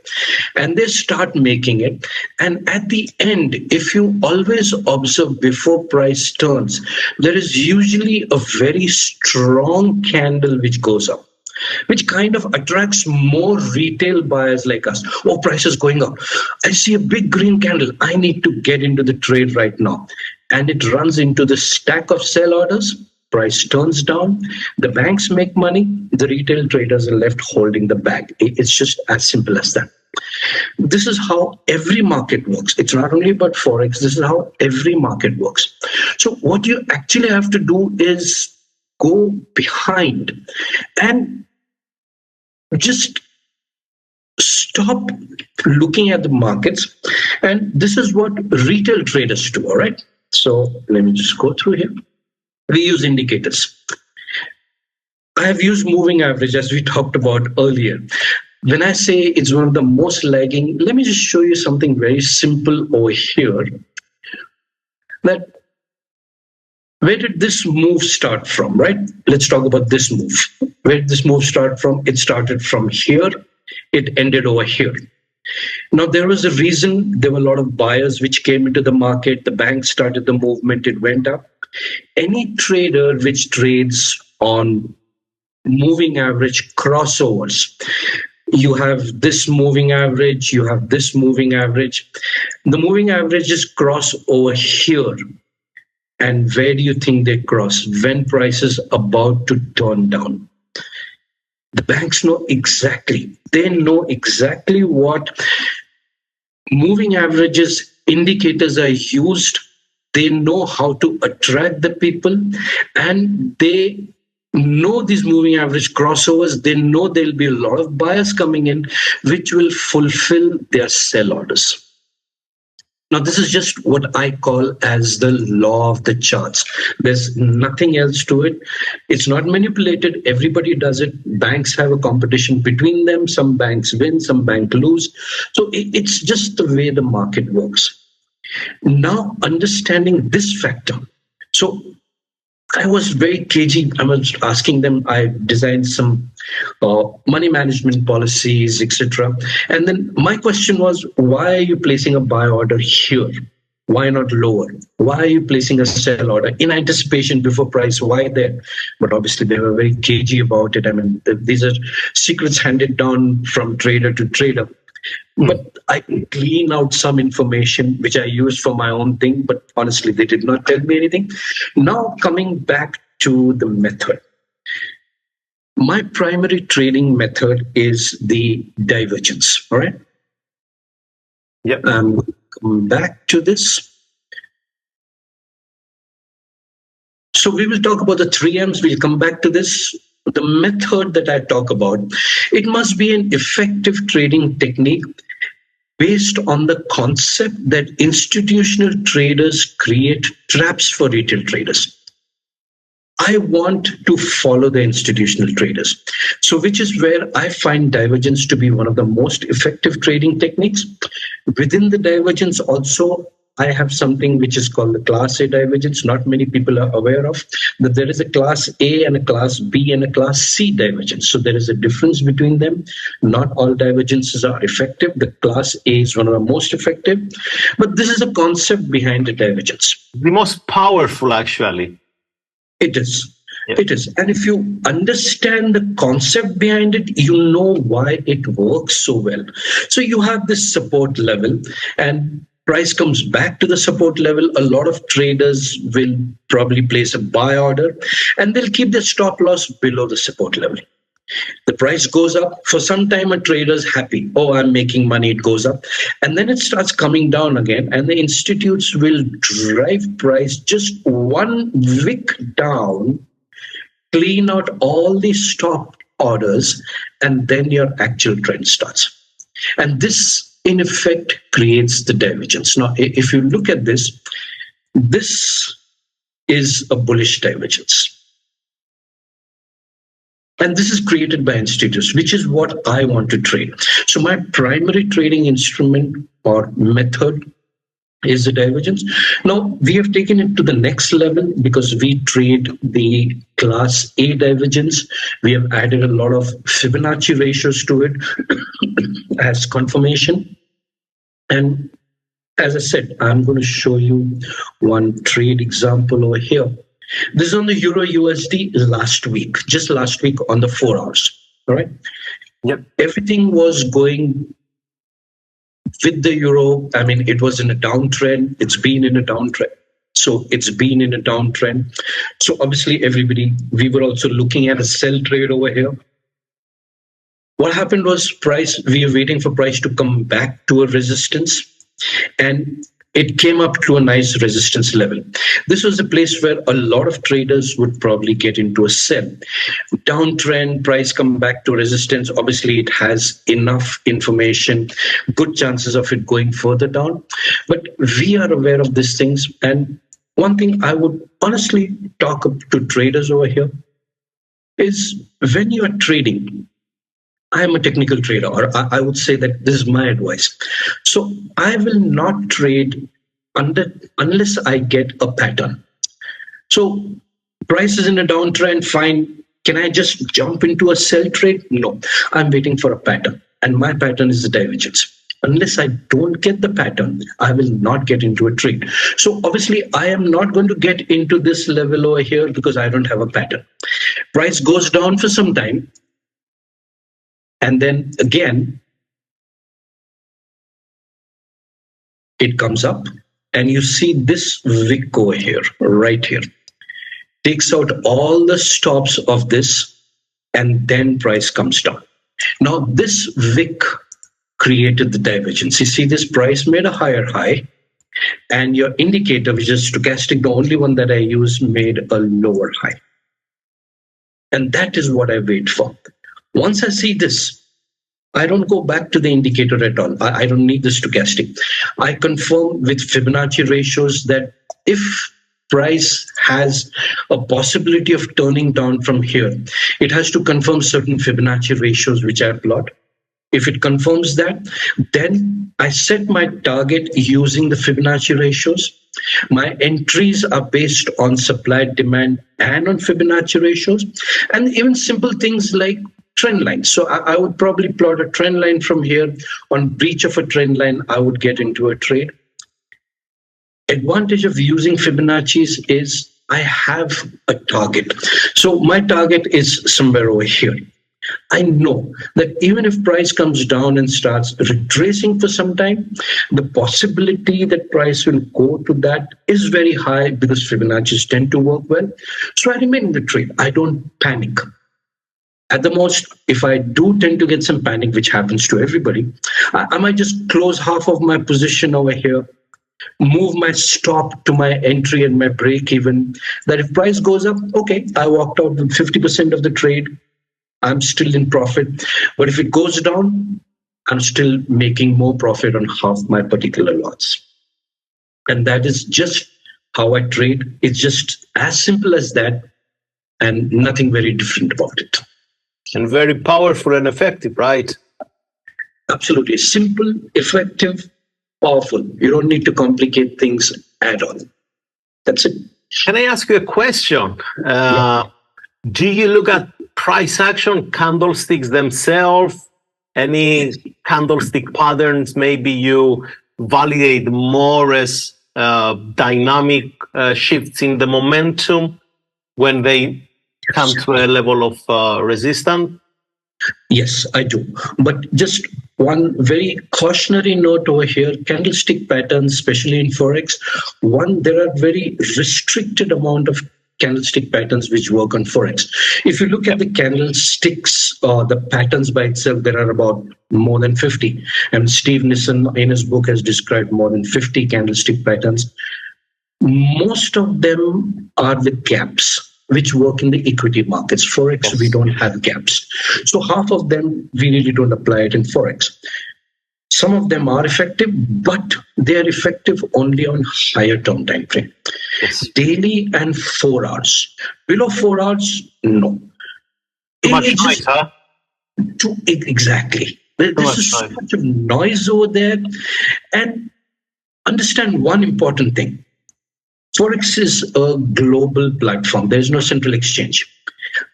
and they start making it. And at the end, if you always observe before price turns, there is usually a very strong candle which goes up, which kind of attracts more retail buyers like us. Oh, price is going up. I see a big green candle. I need to get into the trade right now. And it runs into the stack of sell orders. Price turns down, the banks make money, the retail traders are left holding the bag. It's just as simple as that. This is how every market works. It's not only about Forex, this is how every market works. So what you actually have to do is go behind and just stop looking at the markets. And this is what retail traders do, all right? So let me just go through here. We use indicators. I have used moving average as we talked about earlier. When I say it's one of the most lagging, let me just show you something very simple over here. That where did this move start from, right? Let's talk about this move. Where did this move start from? It started from here. It ended over here. Now, there was a reason. There were a lot of buyers which came into the market. The bank started the movement. It went up. Any trader which trades on moving average crossovers, you have this moving average, you have this moving average. The moving averages cross over here. And where do you think they cross? When price is about to turn down. The banks know exactly. They know exactly what moving averages, indicators are used. They know how to attract the people, and they know these moving average crossovers. They know there'll be a lot of buyers coming in, which will fulfill their sell orders. Now, this is just what I call as the law of the charts. There's nothing else to it. It's not manipulated. Everybody does it. Banks have a competition between them. Some banks win, some banks lose. So it's just the way the market works. Now, understanding this factor. So I was very cagey. I was asking them, I designed some money management policies, etc. And then my question was, why are you placing a buy order here? Why not lower? Why are you placing a sell order in anticipation before price? Why there? But obviously they were very cagey about it. I mean, these are secrets handed down from trader to trader. But I clean out some information which I use for my own thing, but honestly, they did not tell me anything. Now, coming back to the method. My primary trading method is the divergence, all right? Yep. Come back to this. So we will talk about the 3Ms. We'll come back to this. The method that I talk about, it must be an effective trading technique based on the concept that institutional traders create traps for retail traders. I want to follow the institutional traders. So which is where I find divergence to be one of the most effective trading techniques. Within the divergence also, I have something which is called the Class A divergence. Not many people are aware of that there is a Class A and a Class B and a Class C divergence. So there is a difference between them. Not all divergences are effective. The Class A is one of the most effective. But this is a concept behind the divergence. The most powerful, actually. It is. Yeah. It is. And if you understand the concept behind it, you know why it works so well. So you have this support level, and price comes back to the support level. A lot of traders will probably place a buy order, and they'll keep their stop loss below the support level. The price goes up. For some time, a trader's happy. Oh, I'm making money. It goes up. And then it starts coming down again. And the institutes will drive price just one wick down, clean out all the stop orders, and then your actual trend starts. And this, in effect, creates the divergence. Now, if you look at this, this is a bullish divergence. And this is created by institutes, which is what I want to trade. So my primary trading instrument or method is the divergence. Now, we have taken it to the next level because we trade the Class A divergence. We have added a lot of Fibonacci ratios to it as confirmation. And as I said, I'm going to show you one trade example over here. This is on the Euro USD last week, just last week on the 4 hours. All right. Yep. Everything was going with the euro. I mean, it was in a downtrend. It's been in a downtrend. So it's been in a downtrend. So obviously, everybody, we were also looking at a sell trade over here. What happened was we were waiting for price to come back to a resistance, and it came up to a nice resistance level. This was a place where a lot of traders would probably get into a sell. Downtrend, price come back to resistance. Obviously, it has enough information, good chances of it going further down. But we are aware of these things. And one thing I would honestly talk to traders over here is when you are trading, I am a technical trader, or I would say that this is my advice. So I will not trade unless I get a pattern. So price is in a downtrend, fine. Can I just jump into a sell trade? No, I'm waiting for a pattern. And my pattern is the divergence. Unless I don't get the pattern, I will not get into a trade. So obviously, I am not going to get into this level over here because I don't have a pattern. Price goes down for some time. And then again, it comes up, and you see this wick over here, right here. Takes out all the stops of this, and then price comes down. Now, this wick created the divergence. You see, this price made a higher high, and your indicator, which is stochastic, the only one that I use, made a lower high. And that is what I wait for. Once I see this, I don't go back to the indicator at all. I don't need the stochastic. I confirm with Fibonacci ratios that if price has a possibility of turning down from here, it has to confirm certain Fibonacci ratios which I plot. If it confirms that, then I set my target using the Fibonacci ratios. My entries are based on supply, demand, and on Fibonacci ratios, and even simple things like trend lines. So I would probably plot a trend line from here. On breach of a trend line, I would get into a trade. Advantage of using Fibonacci's is I have a target. So my target is somewhere over here. I know that even if price comes down and starts retracing for some time, the possibility that price will go to that is very high because Fibonacci's tend to work well. So I remain in the trade. I don't panic. At the most, if I do tend to get some panic, which happens to everybody, I might just close half of my position over here, move my stop to my entry and my break even, that if price goes up, okay, I walked out with 50% of the trade. I'm still in profit. But if it goes down, I'm still making more profit on half my particular lots. And that is just how I trade. It's just as simple as that and nothing very different about it. And very powerful and effective, right? Absolutely. Simple, effective, powerful. You don't need to complicate things at all. That's it. Can I ask you a question? Do you look at price action, candlesticks themselves, any candlestick patterns maybe you validate more as dynamic shifts in the momentum when they come to a level of resistance? Yes, I do. But just one very cautionary note over here, candlestick patterns, especially in Forex, one, there are very restricted amount of candlestick patterns which work on Forex. If you look at the candlesticks or the patterns by itself, there are about more than 50. And Steve Nissen in his book has described more than 50 candlestick patterns. Most of them are with gaps, which work in the equity markets. Forex, we don't have gaps. So half of them, we really don't apply it in Forex. Some of them are effective, but they are effective only on higher term time frame. Yes. Daily and 4 hours. Below 4 hours, no. Too much noise, huh? Exactly. There's so much of noise over there. And understand one important thing. Forex is a global platform. There's no central exchange.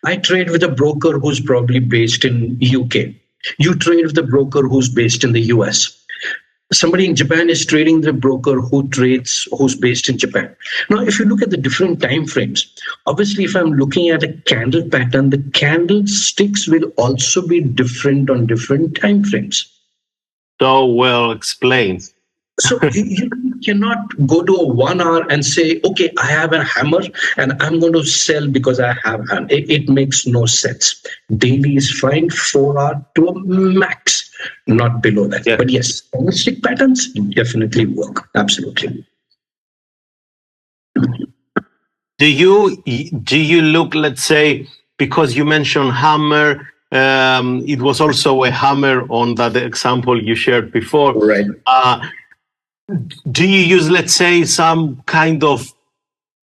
I trade with a broker who's probably based in UK. You trade with a broker who's based in the US. Somebody in Japan is trading the broker who's based in Japan. Now, if you look at the different time frames, obviously, if I'm looking at a candle pattern, the candlesticks will also be different on different time frames. So well explained. So you cannot go to a 1 hour and say, okay, I have a hammer and I'm going to sell because I have a hammer. It makes no sense. Daily is fine, 4 hour to a max, not below that. Yeah. But yes, candlestick patterns definitely work. Absolutely. Do you look, let's say, because you mentioned hammer, it was also a hammer on that example you shared before. Right. Do you use, let's say, some kind of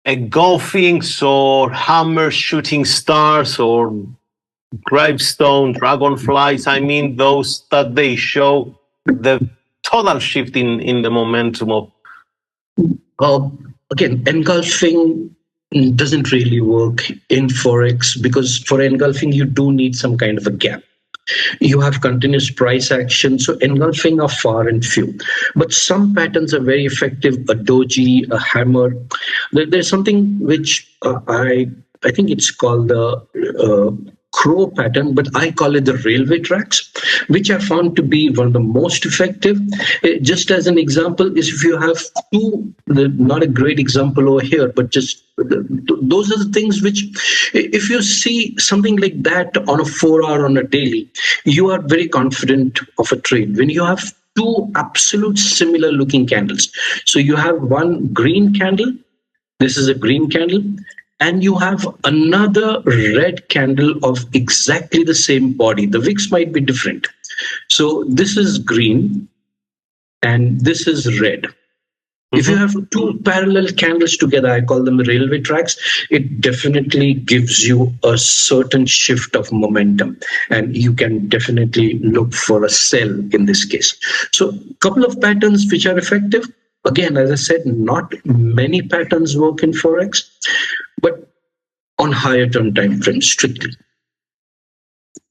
engulfings or hammer shooting stars or gravestone dragonflies? I mean, those that they show the total shift in the momentum of. Again, engulfing doesn't really work in Forex because for engulfing, you do need some kind of a gap. You have continuous price action, so engulfing are far and few. But some patterns are very effective, a doji, a hammer. There's something which I think it's called the crow pattern, but I call it the railway tracks. which I found to be one of the most effective. Just as an example, is if you have two, not a great example over here, but just those are the things which, if you see something like that on a 4 hour on a daily, you are very confident of a trade. When you have two absolute similar looking candles, so you have one green candle, this is a green candle, and you have another red candle of exactly the same body. The wicks might be different. So this is green and this is red. If you have two parallel candles together, I call them railway tracks, it definitely gives you a certain shift of momentum, and you can definitely look for a sell in this case. So a couple of patterns which are effective. Again, as I said, not many patterns work in Forex, but on higher term time frames strictly.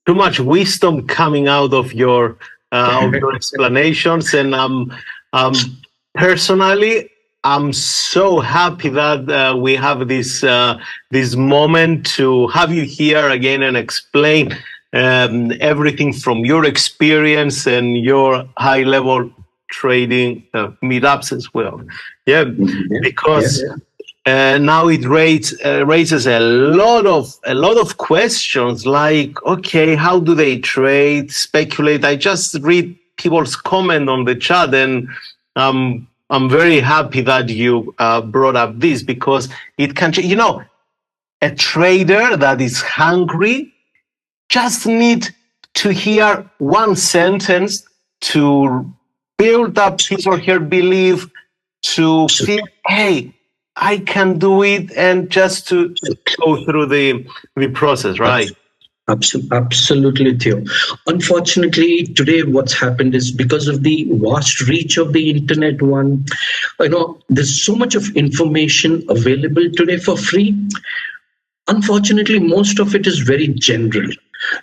Too much wisdom coming out of your explanations, and personally, I'm so happy that we have this moment to have you here again and explain everything from your experience and your high-level trading meetups as well. Yeah, because now it raises a lot of questions like, okay, how do they trade, speculate? I just read people's comment on the chat, and I'm very happy that you brought up this, because it can, a trader that is hungry just need to hear one sentence to build up his or her belief, to feel, hey, I can do it, and just to go through the process, right? Absolutely, Theo. Unfortunately, today what's happened is, because of the vast reach of the internet, there's so much of information available today for free. Unfortunately, most of it is very general.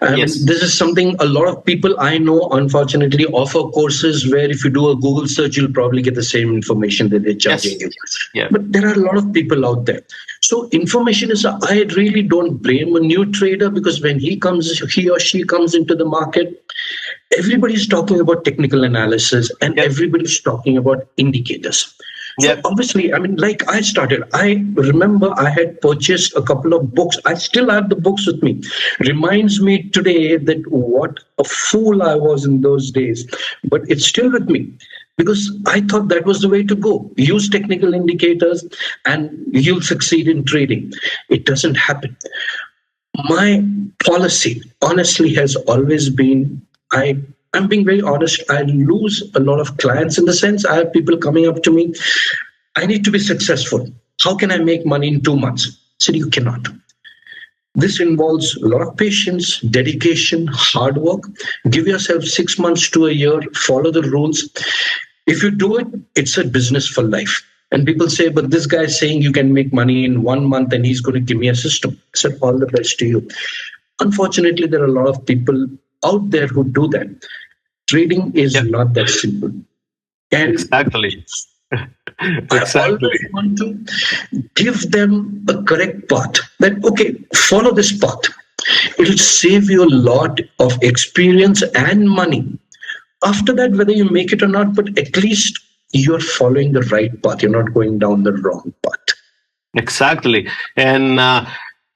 This is something a lot of people I know, unfortunately, offer courses where if you do a Google search, you'll probably get the same information that they're charging you. Yeah. But there are a lot of people out there. So information is, I really don't blame a new trader, because when he or she comes into the market, everybody's talking about technical analysis and everybody's talking about indicators. So obviously, like I started, I remember I had purchased a couple of books. I still have the books with me. Reminds me today that what a fool I was in those days, but it's still with me, because I thought that was the way to go. Use technical indicators and you'll succeed in trading. It doesn't happen. My policy, honestly, has always been, I'm being very honest, I lose a lot of clients in the sense I have people coming up to me, I need to be successful. How can I make money in 2 months? I said, you cannot. This involves a lot of patience, dedication, hard work. Give yourself 6 months to a year, follow the rules. If you do it, it's a business for life. And people say, but this guy is saying you can make money in 1 month and he's going to give me a system. I said, all the best to you. Unfortunately, there are a lot of people out there who do that. Trading is not that simple. And exactly. I always want to give them a correct path. That, okay, follow this path. It'll save you a lot of experience and money. After that, whether you make it or not, but at least you're following the right path. You're not going down the wrong path. Exactly. And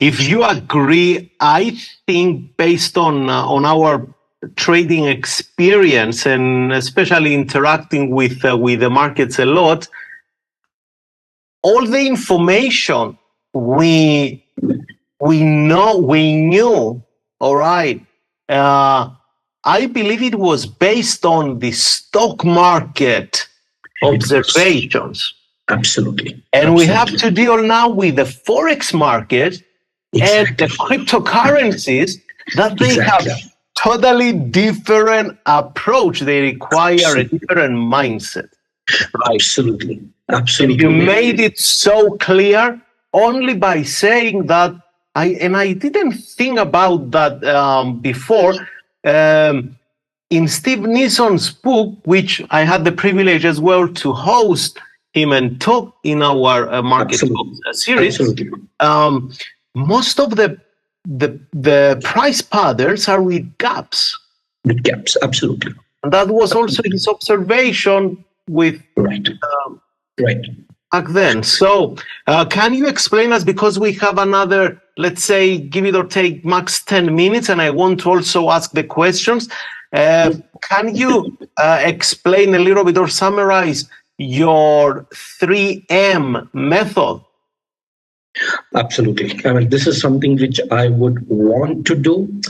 if you agree, I think based on our trading experience, and especially interacting with the markets a lot, all the information we knew, all right, I believe it was based on the stock market observations. Absolutely. And we have to deal now with the Forex market and the cryptocurrencies that they have totally different approach. They require a different mindset. Right? Absolutely. Absolutely. And you made it so clear only by saying that. I didn't think about that before. In Steve Nison's book, which I had the privilege as well to host him and talk in our market series, most of the price patterns are with gaps. With gaps, absolutely. And that was also his observation with right. Back then. So can you explain us, because we have another, let's say, give it or take max 10 minutes, and I want to also ask the questions. Can you explain a little bit or summarize your 3M method? Absolutely. I mean, this is something which I would want to do.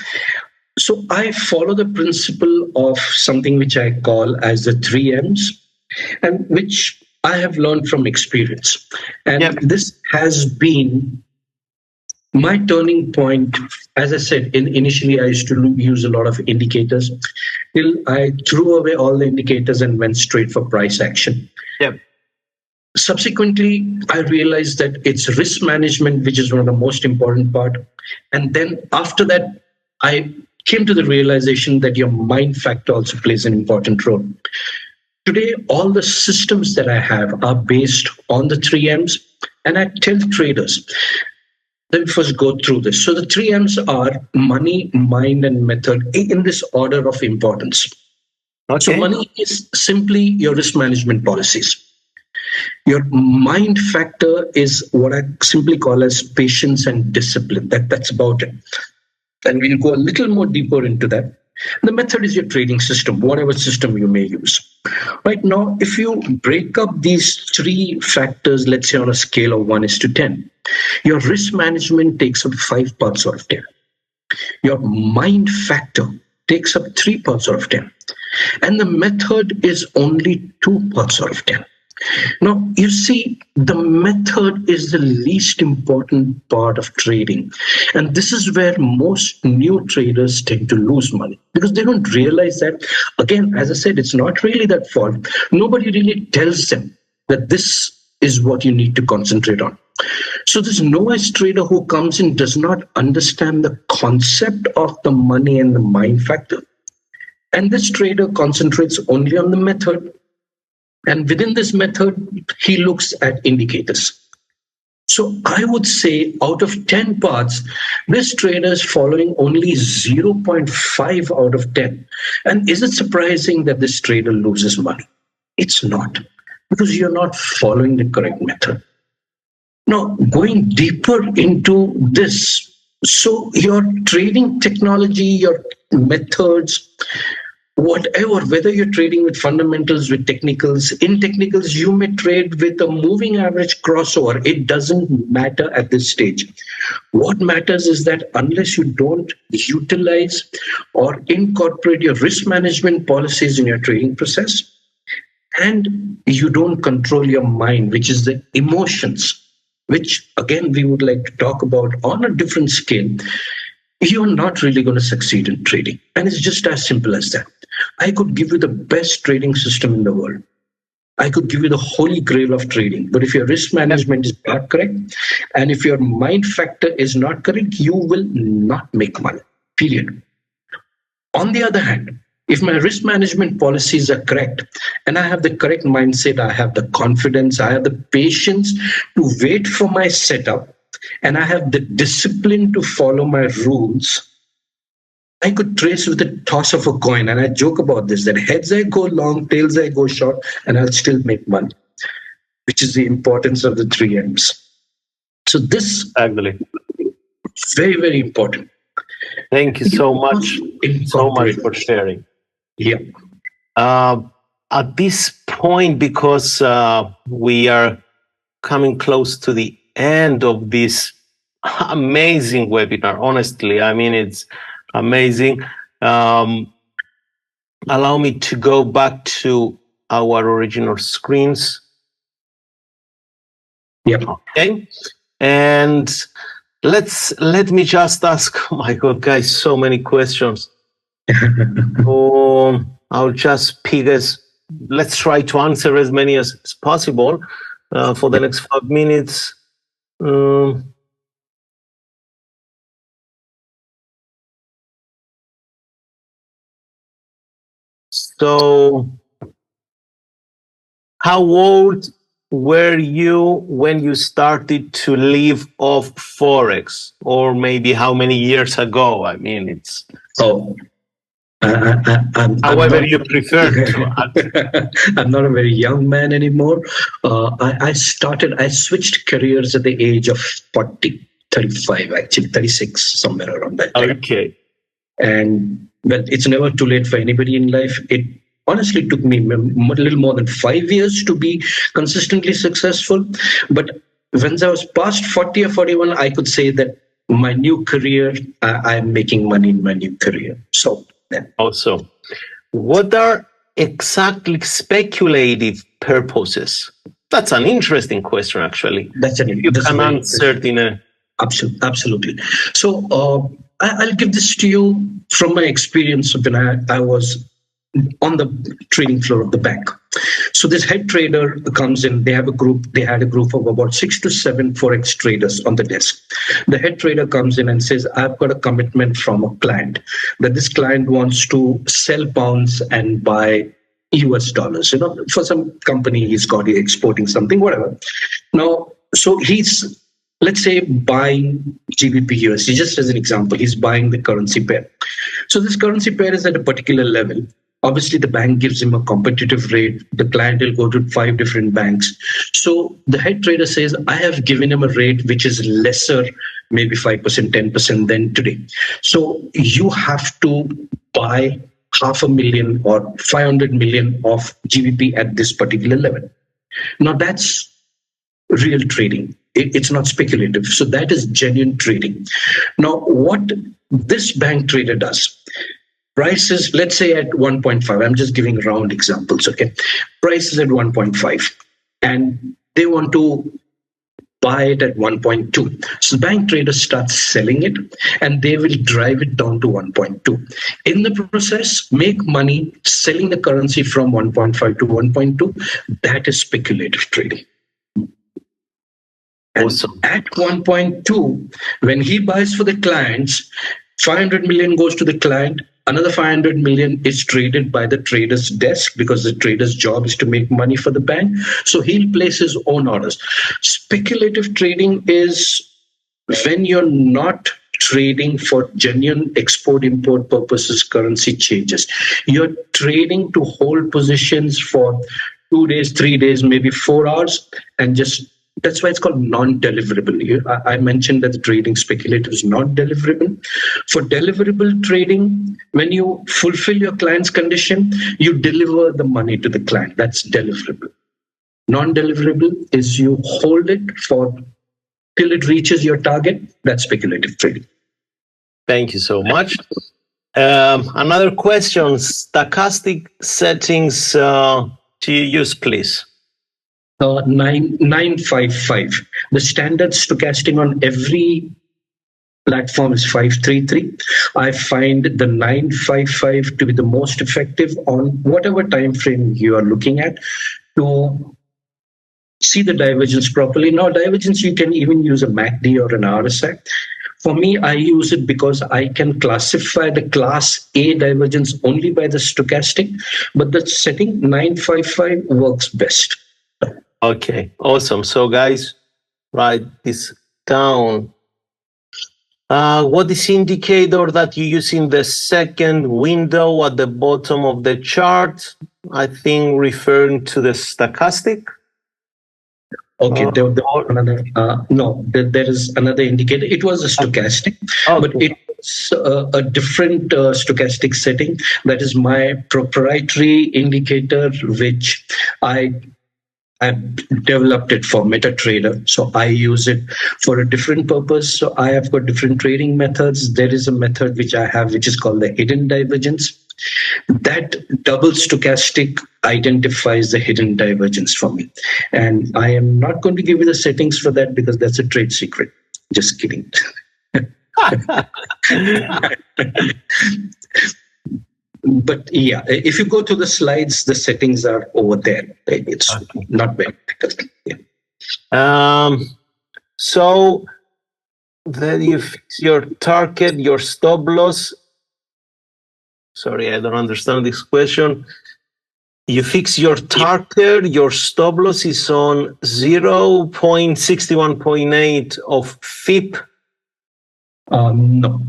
So I follow the principle of something which I call as the 3Ms, and which I have learned from experience. And this has been my turning point. As I said, initially I used to use a lot of indicators till I threw away all the indicators and went straight for price action. Subsequently, I realized that it's risk management, which is one of the most important part. And then after that, I came to the realization that your mind factor also plays an important role. Today, all the systems that I have are based on the 3Ms, and I tell traders, let me first go through this. So the 3Ms are money, mind, and method in this order of importance. So money is simply your risk management policies. Your mind factor is what I simply call as patience and discipline. That's about it. And we'll go a little more deeper into that. The method is your trading system, whatever system you may use. Right now, if you break up these three factors, let's say on a scale of 1:10, your risk management takes up 5 parts out of 10. Your mind factor takes up 3 parts out of 10. And the method is only 2 parts out of 10. Now, you see, the method is the least important part of trading. And this is where most new traders tend to lose money, because they don't realize that, again, as I said, it's not really that fault. Nobody really tells them that this is what you need to concentrate on. So this novice trader who comes in does not understand the concept of the money and the mind factor. And this trader concentrates only on the method. And within this method, he looks at indicators. So I would say out of 10 parts, this trader is following only 0.5 out of 10. And is it surprising that this trader loses money? It's not, because you're not following the correct method. Now, going deeper into this, so your trading technology, your methods, whatever, whether you're trading with fundamentals, with technicals, in technicals, you may trade with a moving average crossover. It doesn't matter at this stage. What matters is that unless you don't utilize or incorporate your risk management policies in your trading process, and you don't control your mind, which is the emotions, which again, we would like to talk about on a different scale, you're not really going to succeed in trading. And it's just as simple as that. I could give you the best trading system in the world. I could give you the holy grail of trading. But if your risk management is not correct, and if your mind factor is not correct, you will not make money, period. On the other hand, if my risk management policies are correct, and I have the correct mindset, I have the confidence, I have the patience to wait for my setup, and I have the discipline to follow my rules, I could trace with the toss of a coin. And I joke about this, that heads I go long, tails I go short, and I'll still make money, which is the importance of the 3Ms. So this actually very, very important. Thank you so much for sharing. Yeah. At this point, because we are coming close to the end of this amazing webinar, honestly, I mean, it's amazing. Allow me to go back to our original screens. Yep. Okay. And let me just ask, oh my God, guys, so many questions. I'll just pick let's try to answer as many as possible for the next 5 minutes. So, how old were you when you started to live off Forex? Or maybe how many years ago? I mean, it's... However you prefer to. I'm not a very young man anymore. I switched careers at the age of 40, 35, actually 36, somewhere around that time. Okay. And well, it's never too late for anybody in life. It honestly took me a little more than 5 years to be consistently successful. But when I was past 40 or 41, I could say that my new career, I'm making money in my new career. So yeah. Also, what are exactly speculative purposes? That's an interesting question, actually. You can answer it in a... Absolutely. So I'll give this to you from my experience when I was on the trading floor of the bank. So this head trader comes in. They had a group of about 6 to 7 Forex traders on the desk. The head trader comes in and says, I've got a commitment from a client that this client wants to sell pounds and buy US dollars, for some company he's exporting something, whatever. Now, so he's, let's say, buying GBP USD, just as an example, he's buying the currency pair. So this currency pair is at a particular level. Obviously, the bank gives him a competitive rate. The client will go to 5 different banks. So the head trader says, I have given him a rate which is lesser, maybe 5%, 10% than today. So you have to buy 500,000 or 500 million of GBP at this particular level. Now that's real trading. It's not speculative. So that is genuine trading. Now, what this bank trader does, price is, let's say, at 1.5. I'm just giving round examples, okay? Price is at 1.5, and they want to buy it at 1.2. So the bank trader starts selling it, and they will drive it down to 1.2. In the process, make money selling the currency from 1.5 to 1.2. That is speculative trading. Awesome. At 1.2, when he buys for the clients, 500 million goes to the client. Another 500 million is traded by the trader's desk because the trader's job is to make money for the bank. So he'll place his own orders. Speculative trading is when you're not trading for genuine export-import purposes, currency changes. You're trading to hold positions for 2 days, 3 days, maybe 4 hours, and just that's why it's called non-deliverable. I mentioned that the trading speculative is not deliverable. For deliverable trading, when you fulfill your client's condition, you deliver the money to the client. That's deliverable. Non-deliverable is you hold it for till it reaches your target. That's speculative trading. Thank you so much. Another question, stochastic settings to use, please. 955. The standard stochastic on every platform is 533. I find the 955 to be the most effective on whatever time frame you are looking at to see the divergence properly. Now, divergence, you can even use a MACD or an RSI. For me, I use it because I can classify the class A divergence only by the stochastic, but the setting 955 works best. Okay, awesome. So guys, write this down. What is indicator that you use in the second window at the bottom of the chart? I think referring to the stochastic. Okay, there is another indicator. It was a stochastic, but it's a different stochastic setting. That is my proprietary indicator, which I've developed it for MetaTrader. So I use it for a different purpose. So I have got different trading methods. There is a method which I have, which is called the hidden divergence. That double stochastic identifies the hidden divergence for me. And I am not going to give you the settings for that because that's a trade secret. Just kidding. But yeah, if you go to the slides, the settings are over there. It's not very difficult. Yeah. So then you fix your target, your stop loss. Sorry, I don't understand this question. You fix your target, your stop loss is on 0.61.8 of FIP. No.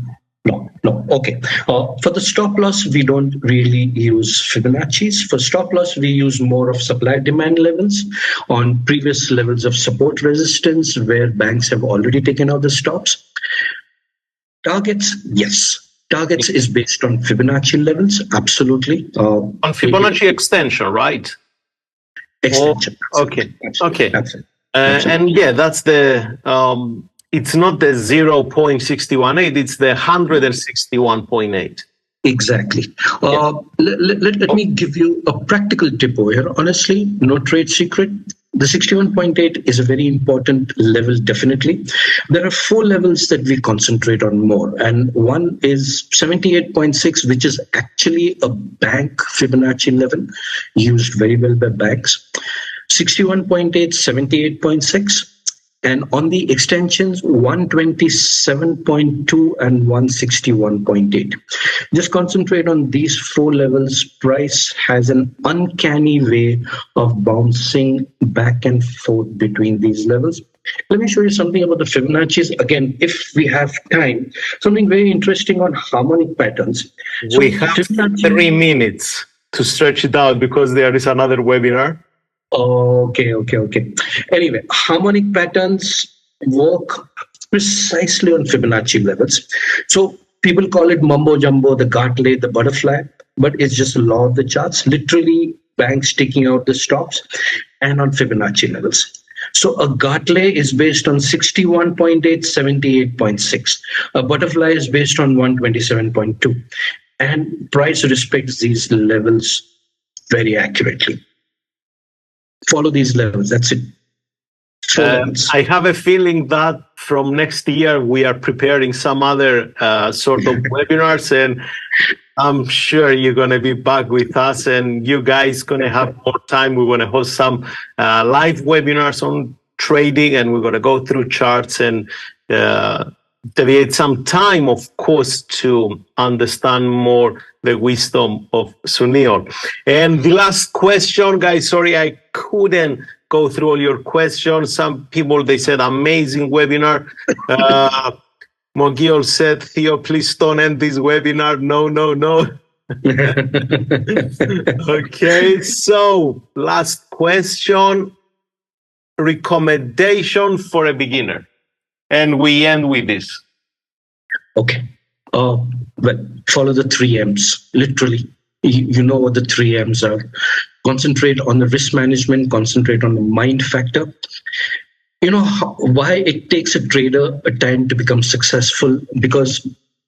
No. Okay. For the stop loss, we don't really use Fibonacci's. For stop loss, we use more of supply-demand levels on previous levels of support resistance where banks have already taken out the stops. Targets, yes. Targets is based on Fibonacci levels, absolutely. On Fibonacci extension, right? Extension. Oh, okay. Absolutely. Okay. Absolutely. And yeah, that's the, it's not the 0.618, it's the 161.8. Exactly. Let me give you a practical tip over here. Honestly, no trade secret. The 61.8 is a very important level, definitely. There are 4 levels that we concentrate on more. And one is 78.6, which is actually a bank Fibonacci level used very well by banks. 61.8, 78.6. And on the extensions, 127.2 and 161.8. Just concentrate on these 4 levels. Price has an uncanny way of bouncing back and forth between these levels. Let me show you something about the Fibonacci's. Again, if we have time, something very interesting on harmonic patterns. So we have 3 minutes to stretch it out because there is another webinar. Okay. Anyway, harmonic patterns work precisely on Fibonacci levels. So people call it mumbo jumbo, the Gartley, the butterfly, but it's just a law of the charts. Literally, banks taking out the stops and on Fibonacci levels. So a Gartley is based on 61.8, 78.6. A butterfly is based on 127.2. And price respects these levels very accurately. Follow these levels. That's it. I have a feeling that from next year we are preparing some other sort of webinars, and I'm sure you're going to be back with us, and you guys going to have more time. We're going to host some live webinars on trading, and we're going to go through charts and deviate some time, of course, to understand more the wisdom of Sunil. And the last question, guys, sorry, I couldn't go through all your questions. Some people, they said, amazing webinar. Mogil said, Theo, please don't end this webinar. No. Okay, so last question, recommendation for a beginner. And we end with this. Okay. Well, follow the 3 M's, literally. You know what the 3 M's are. Concentrate on the risk management, concentrate on the mind factor. You know why it takes a trader a time to become successful? Because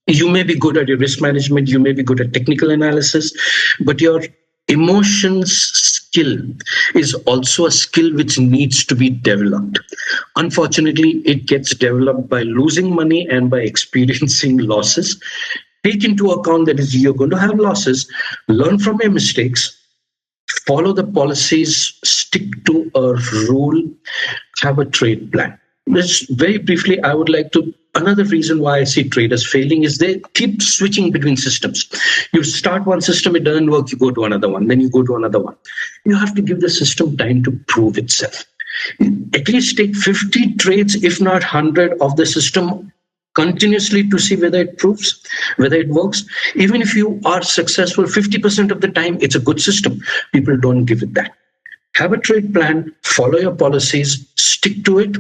you may be good at your risk management, you may be good at technical analysis, but your emotions skill is also a skill which needs to be developed. Unfortunately, it gets developed by losing money and by experiencing losses. Take into account that you're going to have losses, learn from your mistakes, follow the policies, stick to a rule, have a trade plan. Just very briefly, I would like to, another reason why I see traders failing is they keep switching between systems. You start one system, it doesn't work, you go to another one, then you go to another one. You have to give the system time to prove itself. At least take 50 trades, if not 100 of the system continuously to see whether it proves, whether it works. Even if you are successful 50% of the time, it's a good system. People don't give it that. Have a trade plan, follow your policies, stick to it.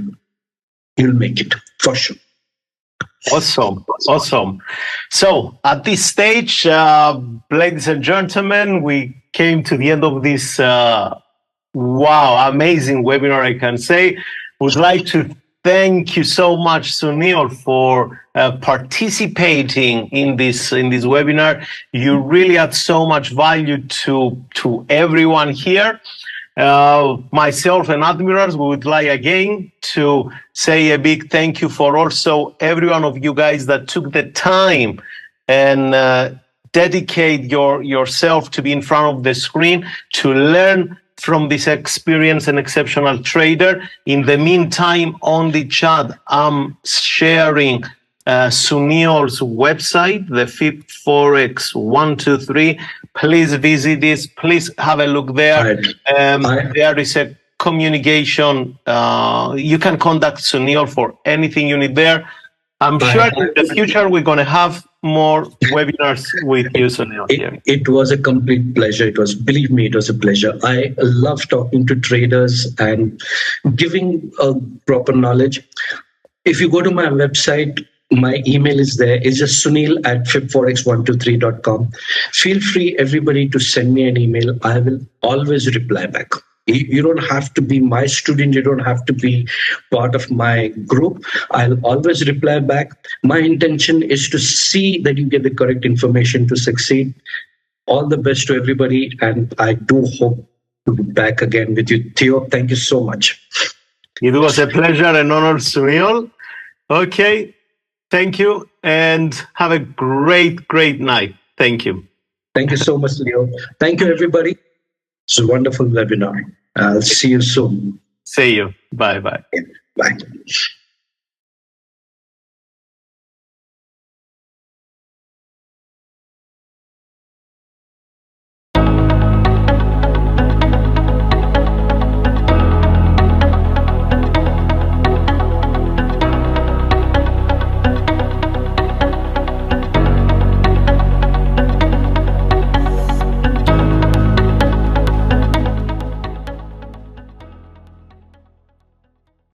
You'll make it for sure. Awesome. So at this stage, ladies and gentlemen, we came to the end of this amazing webinar, I can say. Would like to thank you so much, Sunil, for participating in this webinar. You really add so much value to everyone here. Myself and Admirals, we would like again to say a big thank you for also every one of you guys that took the time and dedicate yourself to be in front of the screen to learn from this experienced and exceptional trader. In the meantime, on the chat, I'm sharing Sunil's website, the FIP Forex 123. Please visit this. Please have a look there. There is a communication. You can contact Sunil for anything you need there. I'm sure in the future we're going to have more webinars with you, Sunil. It was a complete pleasure. Believe me, it was a pleasure. I love talking to traders and giving proper knowledge. If you go to my website, my email is there. It's just sunil@fibforex123.com. Feel free, everybody, to send me an email. I will always reply back. You don't have to be my student. You don't have to be part of my group. I'll always reply back. My intention is to see that you get the correct information to succeed. All the best to everybody. And I do hope to be back again with you. Theo, thank you so much. It was a pleasure and honor, Sunil. Okay. Thank you. And have a great, great night. Thank you. Thank you so much, Leo. Thank you, everybody. It's a wonderful webinar. I'll see you soon. See you. Bye-bye. Bye.